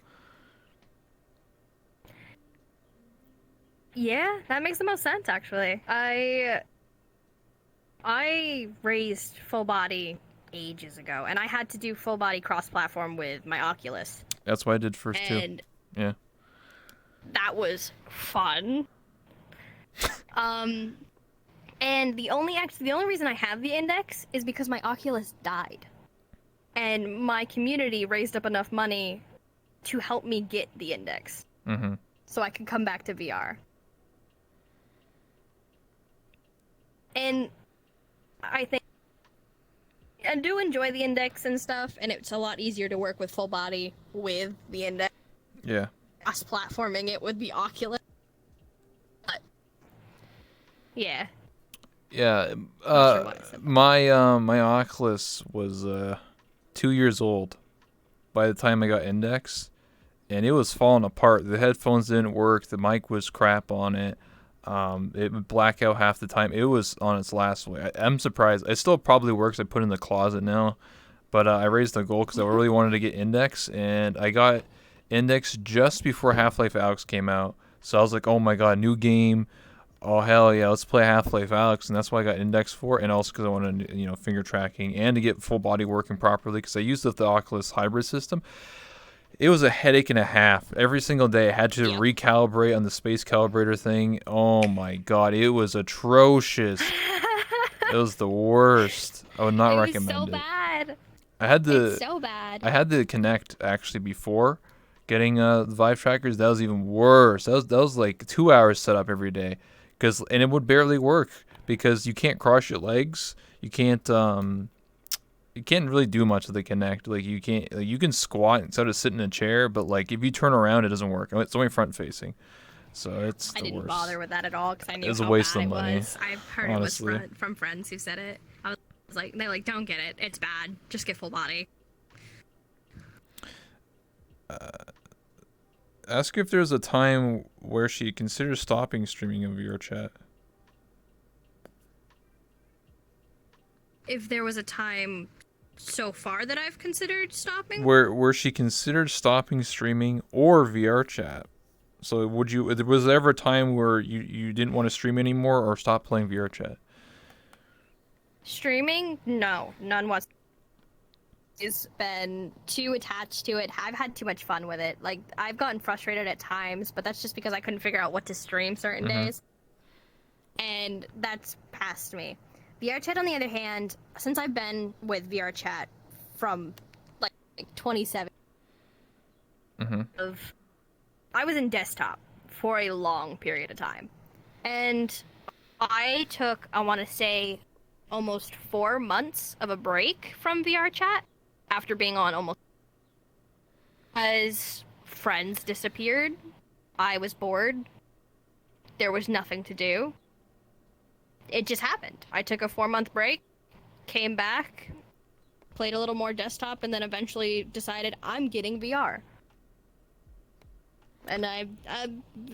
Yeah, that makes the most sense actually. I raised full body ages ago, and I had to do full body cross-platform with my Oculus. That's what I did first too. Yeah. That was fun. And the only reason I have the index is because my Oculus died, and my community raised up enough money to help me get the index, so I could come back to VR. And I think I do enjoy the index and stuff, and it's a lot easier to work with full body with the index. Yeah. Us platforming it with the Oculus. But yeah. Yeah. My Oculus was 2 years old by the time I got index, and it was falling apart. The headphones didn't work. The mic was crap on it. It would black out half the time. It was on its last way. I'm surprised. It still probably works. I put it in the closet now, but I raised the goal because I really wanted to get index, and I got index just before Half-Life Alyx came out. So I was like, oh my god, new game. Oh hell yeah, let's play Half-Life Alyx, and that's why I got index for, and also because I wanted finger tracking and to get full body working properly because I used the Oculus hybrid system. It was a headache and a half. Every single day I had to recalibrate on the space calibrator thing. Oh my god, it was atrocious. It was the worst. I would not recommend it. It was so bad. It's so bad. I had to connect actually before getting the Vive trackers. That was even worse. That was like 2 hours set up every day, and it would barely work because you can't cross your legs. You can't really do much with the Kinect. Like you can't. Like, you can squat instead of sit in a chair, but like if you turn around, it doesn't work. It's only front facing, so it's. I didn't bother with that at all because I knew it was how a waste bad of money. It was. I've heard honestly. it was from friends who said it. I was like, they're like, don't get it. It's bad. Just get full body. Ask if there's a time where she considers stopping streaming in VR chat. If there was a time so far that I've considered stopping? Where she considered stopping streaming or VR chat. So was there ever a time where you didn't want to stream anymore or stop playing VR chat? Streaming? No, none was. It's been too attached to it. I've had too much fun with it. Like, I've gotten frustrated at times, but that's just because I couldn't figure out what to stream certain days. And that's past me. VR chat, on the other hand, since I've been with VR chat from like 27, I was in desktop for a long period of time. And I took, I want to say, almost 4 months of a break from VR chat after being on almost, because friends disappeared, I was bored, there was nothing to do. It just happened. I took a 4-month break, came back, played a little more desktop, and then eventually decided I'm getting VR. And I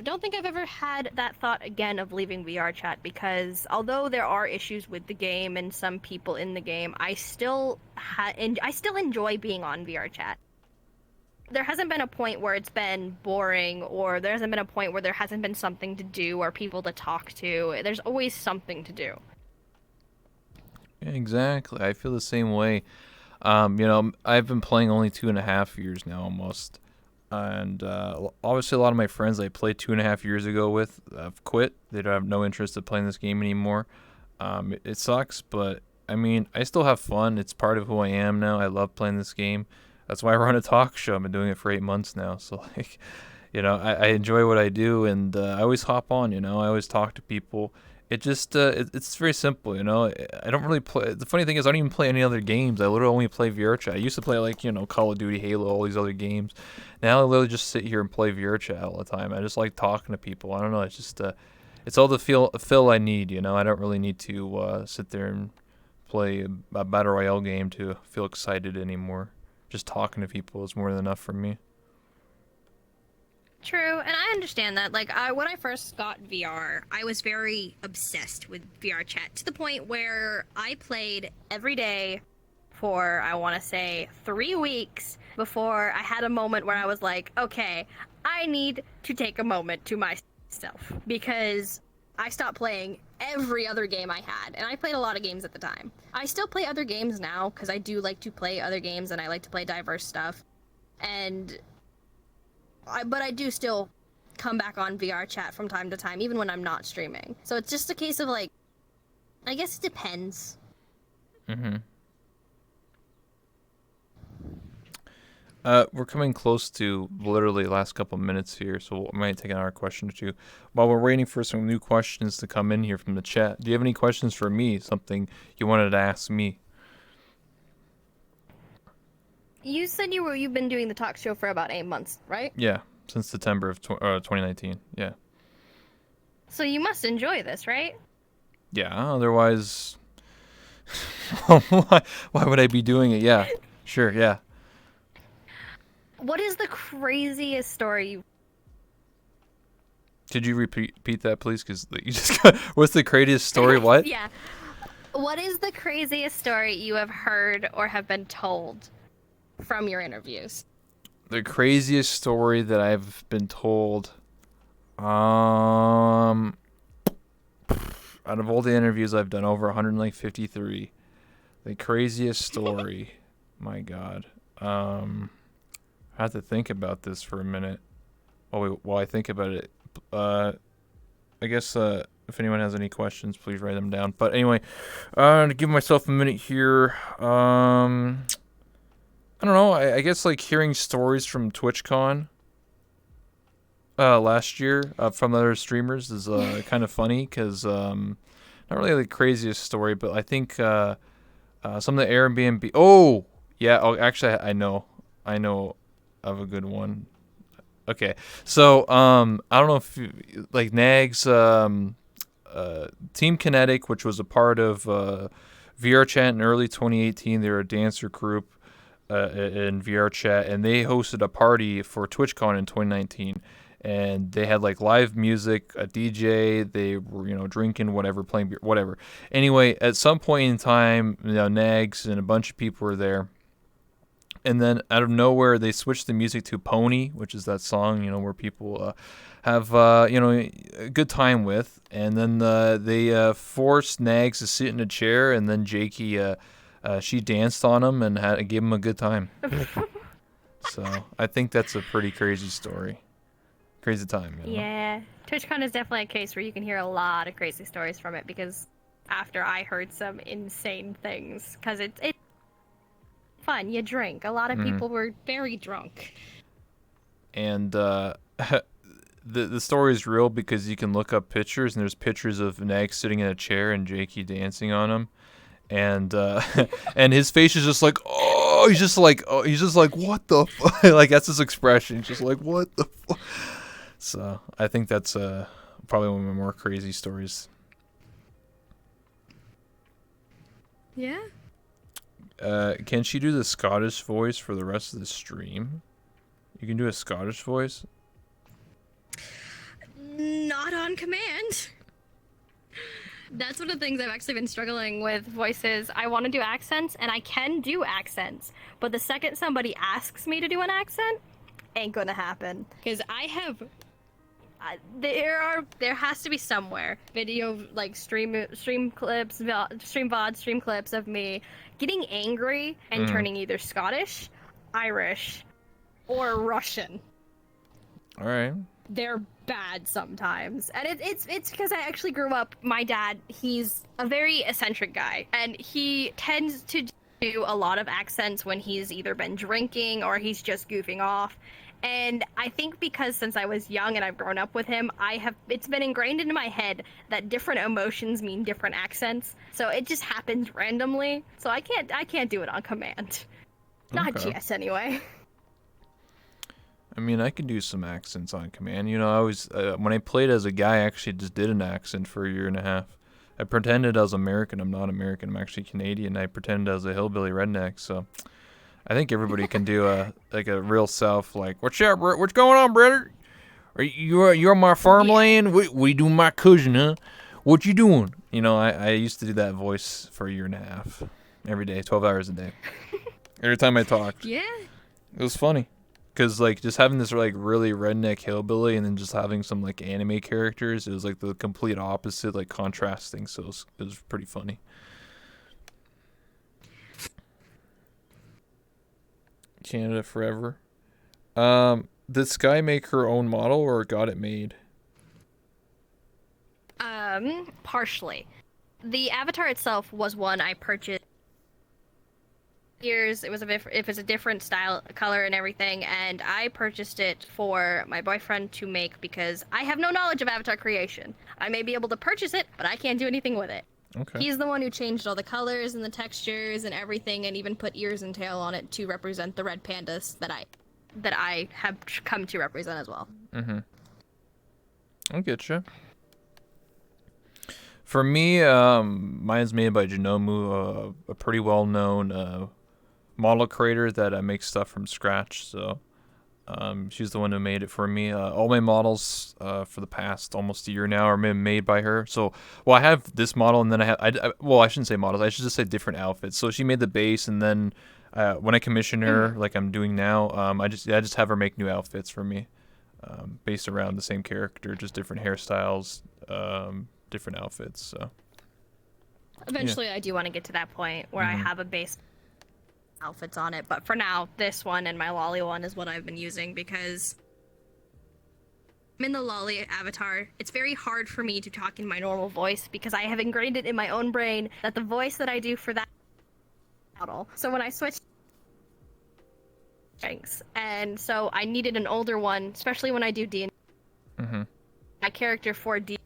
don't think I've ever had that thought again of leaving VR chat, because although there are issues with the game and some people in the game, I still enjoy being on VR chat. There hasn't been a point where it's been boring, or there hasn't been a point where there hasn't been something to do or people to talk to. There's always something to do. Yeah, exactly. I feel the same way. I've been playing only 2.5 years now almost. and obviously a lot of my friends I played 2.5 years ago with have quit. They don't have no interest in playing this game anymore. It sucks, but I mean, I still have fun. It's part of who I am now. I love playing this game. That's why I run a talk show. I've been doing it for 8 months now. So like, I enjoy what I do, and I always hop on. I always talk to people. It just it's very simple. I don't really play. The funny thing is, I don't even play any other games. I literally only play VR chat. I used to play like Call of Duty, Halo, all these other games. Now I literally just sit here and play VR chat all the time. I just like talking to people. I don't know. It's just it's all the fill I need. I don't really need to sit there and play a battle royale game to feel excited anymore. Just talking to people is more than enough for me. True, and I understand that. Like, when I first got VR, I was very obsessed with VR chat to the point where I played every day for, I want to say, 3 weeks before I had a moment where I was like, okay, I need to take a moment to myself because I stopped playing every other game I had, and I played a lot of games at the time. I still play other games now because I do like to play other games and I like to play diverse stuff, but I do still come back on VR chat from time to time, even when I'm not streaming. So it's just a case of like, I guess it depends. Mm-hmm. We're coming close to literally the last couple minutes here, so we might take another question or two. While we're waiting for some new questions to come in here from the chat, do you have any questions for me? Something you wanted to ask me? You said you've been doing the talk show for about 8 months, right? Yeah, since September of 2019. Yeah. So you must enjoy this, right? Yeah. Otherwise, why would I be doing it? Yeah. Sure. Yeah. What is the craziest story you... Could you repeat that, please? Because you just got... What's the craziest story? What? Yeah. What is the craziest story you have heard or have been told from your interviews? The craziest story that I've been told, out of all the interviews I've done, over 153, the craziest story, my God, I have to think about this for a minute. While I think about it, I guess if anyone has any questions, please write them down. But anyway, to give myself a minute here, I don't know. I guess like hearing stories from TwitchCon last year from other streamers is kind of funny because not really the craziest story, but I think some of the Airbnb. Oh yeah. Oh, actually, I know of a good one. Okay, so I don't know if like Nags Team Kinetic, which was a part of VR Chat in early 2018. They're a dancer group. In VR chat, and they hosted a party for TwitchCon in 2019, and they had like live music, a DJ, they were drinking whatever, playing beer, whatever. Anyway, at some point in time, Nags and a bunch of people were there, and then out of nowhere they switched the music to Pony, which is that song where people have a good time with, and then they forced Nags to sit in a chair, and then Jakey she danced on him and gave him a good time. So I think that's a pretty crazy story. Crazy time. Yeah. TwitchCon is definitely a case where you can hear a lot of crazy stories from it because after I heard some insane things. Because it's fun. You drink. A lot of people were very drunk. And the story is real because you can look up pictures and there's pictures of Nag sitting in a chair and Jakey dancing on him. And and his face is just like, he's just like what the fuck? Like that's his expression. He's just like, what the fuck? So I think that's probably one of my more crazy stories. Yeah. Can she do the Scottish voice for the rest of the stream? You can do a Scottish voice? Not on command. That's one of the things I've actually been struggling with voices. I want to do accents, and I can do accents, but the second somebody asks me to do an accent, ain't gonna happen. Because I have... there has to be somewhere video, like stream clips, stream VOD, stream clips of me getting angry and turning either Scottish, Irish, or Russian. All right. They're bad sometimes, and it's because I actually grew up. My dad, he's a very eccentric guy, and he tends to do a lot of accents when he's either been drinking or he's just goofing off. And I think because since I was young and I've grown up with him, it's been ingrained into my head that different emotions mean different accents. So it just happens randomly. So I can't do it on command. Not Okay. GS anyway. I mean, I can do some accents on command. You know, I always when I played as a guy, I actually just did an accent for a year and a half. I pretended I was American. I'm not American. I'm actually Canadian. I pretended I was a hillbilly redneck. So I think everybody can do a real South, like, what's up, bro? What's going on, brother? You're on my farmland? We do my cousin, huh? What you doing? You know, I used to do that voice for a year and a half, every day, 12 hours a day. Every time I talked. Yeah. It was funny. Because, like, just having this, like, really redneck hillbilly and then just having some, like, anime characters, it was, like, the complete opposite, like, contrasting. So it was pretty funny. Canada forever. Did Sky make her own model or got it made? Partially. The avatar itself was one I purchased years. It was a different style, color, and everything, and I purchased it for my boyfriend to make because I have no knowledge of avatar creation. I may be able to purchase it, but I can't do anything with it. Okay. He's the one who changed all the colors and the textures and everything, and even put ears and tail on it to represent the red pandas that I have come to represent as well. Mm-hmm. I'll get you. For me, mine's made by Genomu, a pretty well-known model creator that makes stuff from scratch. So she's the one who made it for me. All my models for the past almost a year now are made by her. So, well, I have this model, and then I shouldn't say models. I should just say different outfits. So she made the base, and then when I commission her, like I'm doing now, I just have her make new outfits for me, based around the same character, just different hairstyles, different outfits. So Eventually, I do want to get to that point where I have a base outfits on it, but for now, this one and my lolly one is what I've been using because I'm in the lolly avatar. It's very hard for me to talk in my normal voice because I have ingrained it in my own brain that the voice that I do for that model. So when I switched strengths, and so I needed an older one, especially when I do D&D. My character for D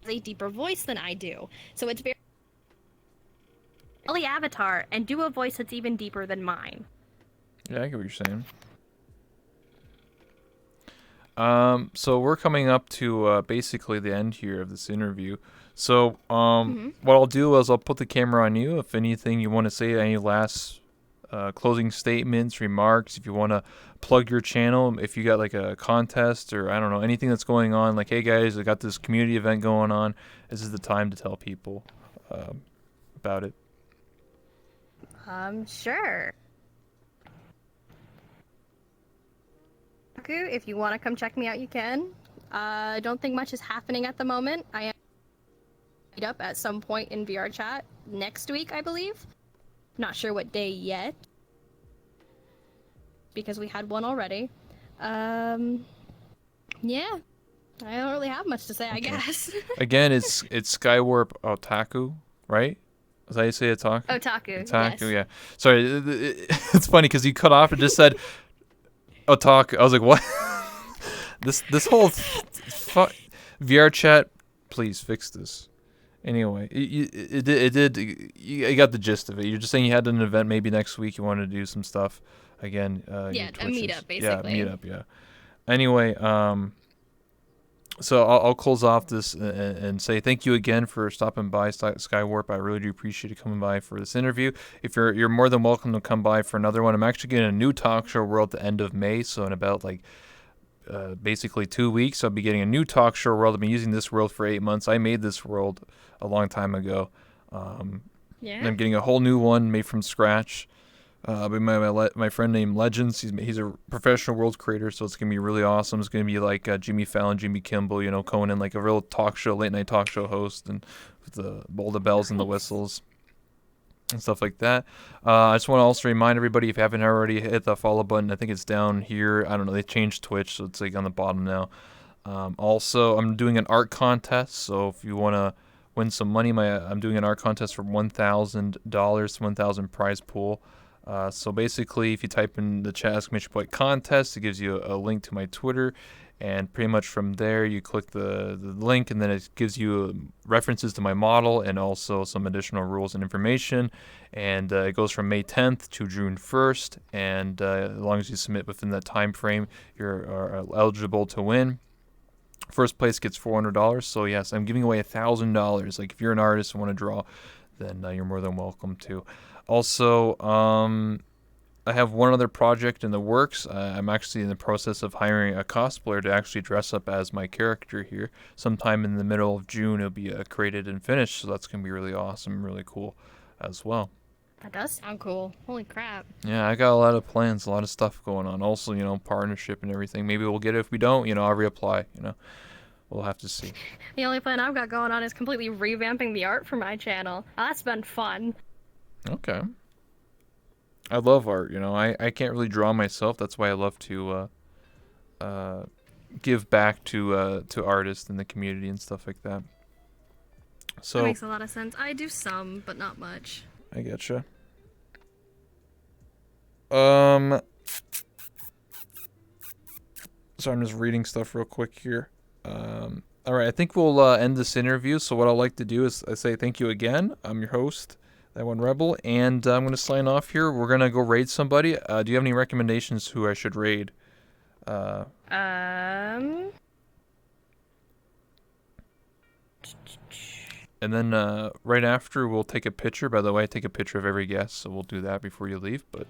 has a deeper voice than I do, so it's very lolly avatar and do a voice that's even deeper than mine. yeah, I get what you're saying. So we're coming up to basically the end here of this interview. So what I'll do is I'll put the camera on you. If anything you want to say, any last closing statements, remarks, if you want to plug your channel, if you got like a contest or I don't know, anything that's going on, like, hey guys, I got this community event going on, this is the time to tell people about it. Sure. If you want to come check me out, you can. I don't think much is happening at the moment. I am meet up at some point in VR chat next week, I believe. Not sure what day yet, because we had one already. Yeah, I don't really have much to say, I guess. Again, it's SkyWarpOtaku, right? Is that how you say otaku? Otaku, Otaku, yes. yeah. Sorry, it's funny because you cut off and just said otaku. I was like, what? this whole VR chat, please fix this. Anyway, it did. You got the gist of it. You're just saying you had an event maybe next week. You wanted to do some stuff again. Yeah, a meetup, basically. Yeah, meetup. Yeah. Anyway, so I'll close off this and say thank you again for stopping by Skywarp. I really do appreciate you coming by for this interview. If you're more than welcome to come by for another one. I'm actually getting a new talk show world at the end of May, so in about basically 2 weeks, I'll be getting a new talk show world. I've been using this world for 8 months. I made this world a long time ago. Yeah. I'm getting a whole new one made from scratch. By my friend named Legends. He's a professional world creator, so it's gonna be really awesome. It's gonna be like Jimmy Fallon, Jimmy Kimmel, Conan, like a real talk show, late night talk show host, and with all the bells and the whistles. and stuff like that. I just want to also remind everybody, if you haven't already, hit the follow button. I think it's down here. I don't know. They changed Twitch, so it's like on the bottom now. Also, I'm doing an art contest, so if you want to win some money, I'm doing an art contest for $1,000, 1,000 prize pool. So basically, if you type in the chat exclamation point contest, it gives you a link to my Twitter, and pretty much from there you click the link, and then it gives you references to my model and also some additional rules and information. And it goes from May 10th to June 1st, and as long as you submit within that time frame, you're eligible to win. First place gets $400. So yes, I'm giving away $1,000. Like if you're an artist and want to draw, then you're more than welcome to. Also, I have one other project in the works. I'm actually in the process of hiring a cosplayer to actually dress up as my character here. Sometime in the middle of June, it'll be created and finished. So that's gonna be really awesome, really cool, as well. That does sound cool. Holy crap. Yeah, I got a lot of plans, a lot of stuff going on. Also, partnership and everything. Maybe we'll get it. If we don't, I'll reapply. We'll have to see. The only plan I've got going on is completely revamping the art for my channel. That's been fun. Okay. I love art, I can't really draw myself. That's why I love to give back to artists in the community and stuff like that. So That makes a lot of sense. I do some, but not much. I getcha. So I'm just reading stuff real quick here. All right, I think we'll end this interview. So what I'd like to do is I say thank you again. I'm your host, That One Rebel, and I'm going to sign off here. We're going to go raid somebody. Do you have any recommendations who I should raid? And then right after, we'll take a picture. By the way, I take a picture of every guest, so we'll do that before you leave. But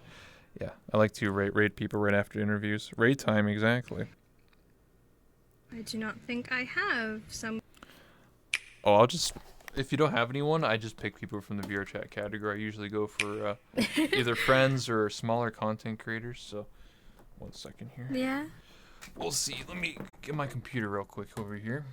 yeah, I like to raid people right after interviews. Raid time, exactly. I do not think I have some. Oh, if you don't have anyone, I just pick people from the VR chat category. I usually go for either friends or smaller content creators. So, 1 second here. Yeah. We'll see. Let me get my computer real quick over here.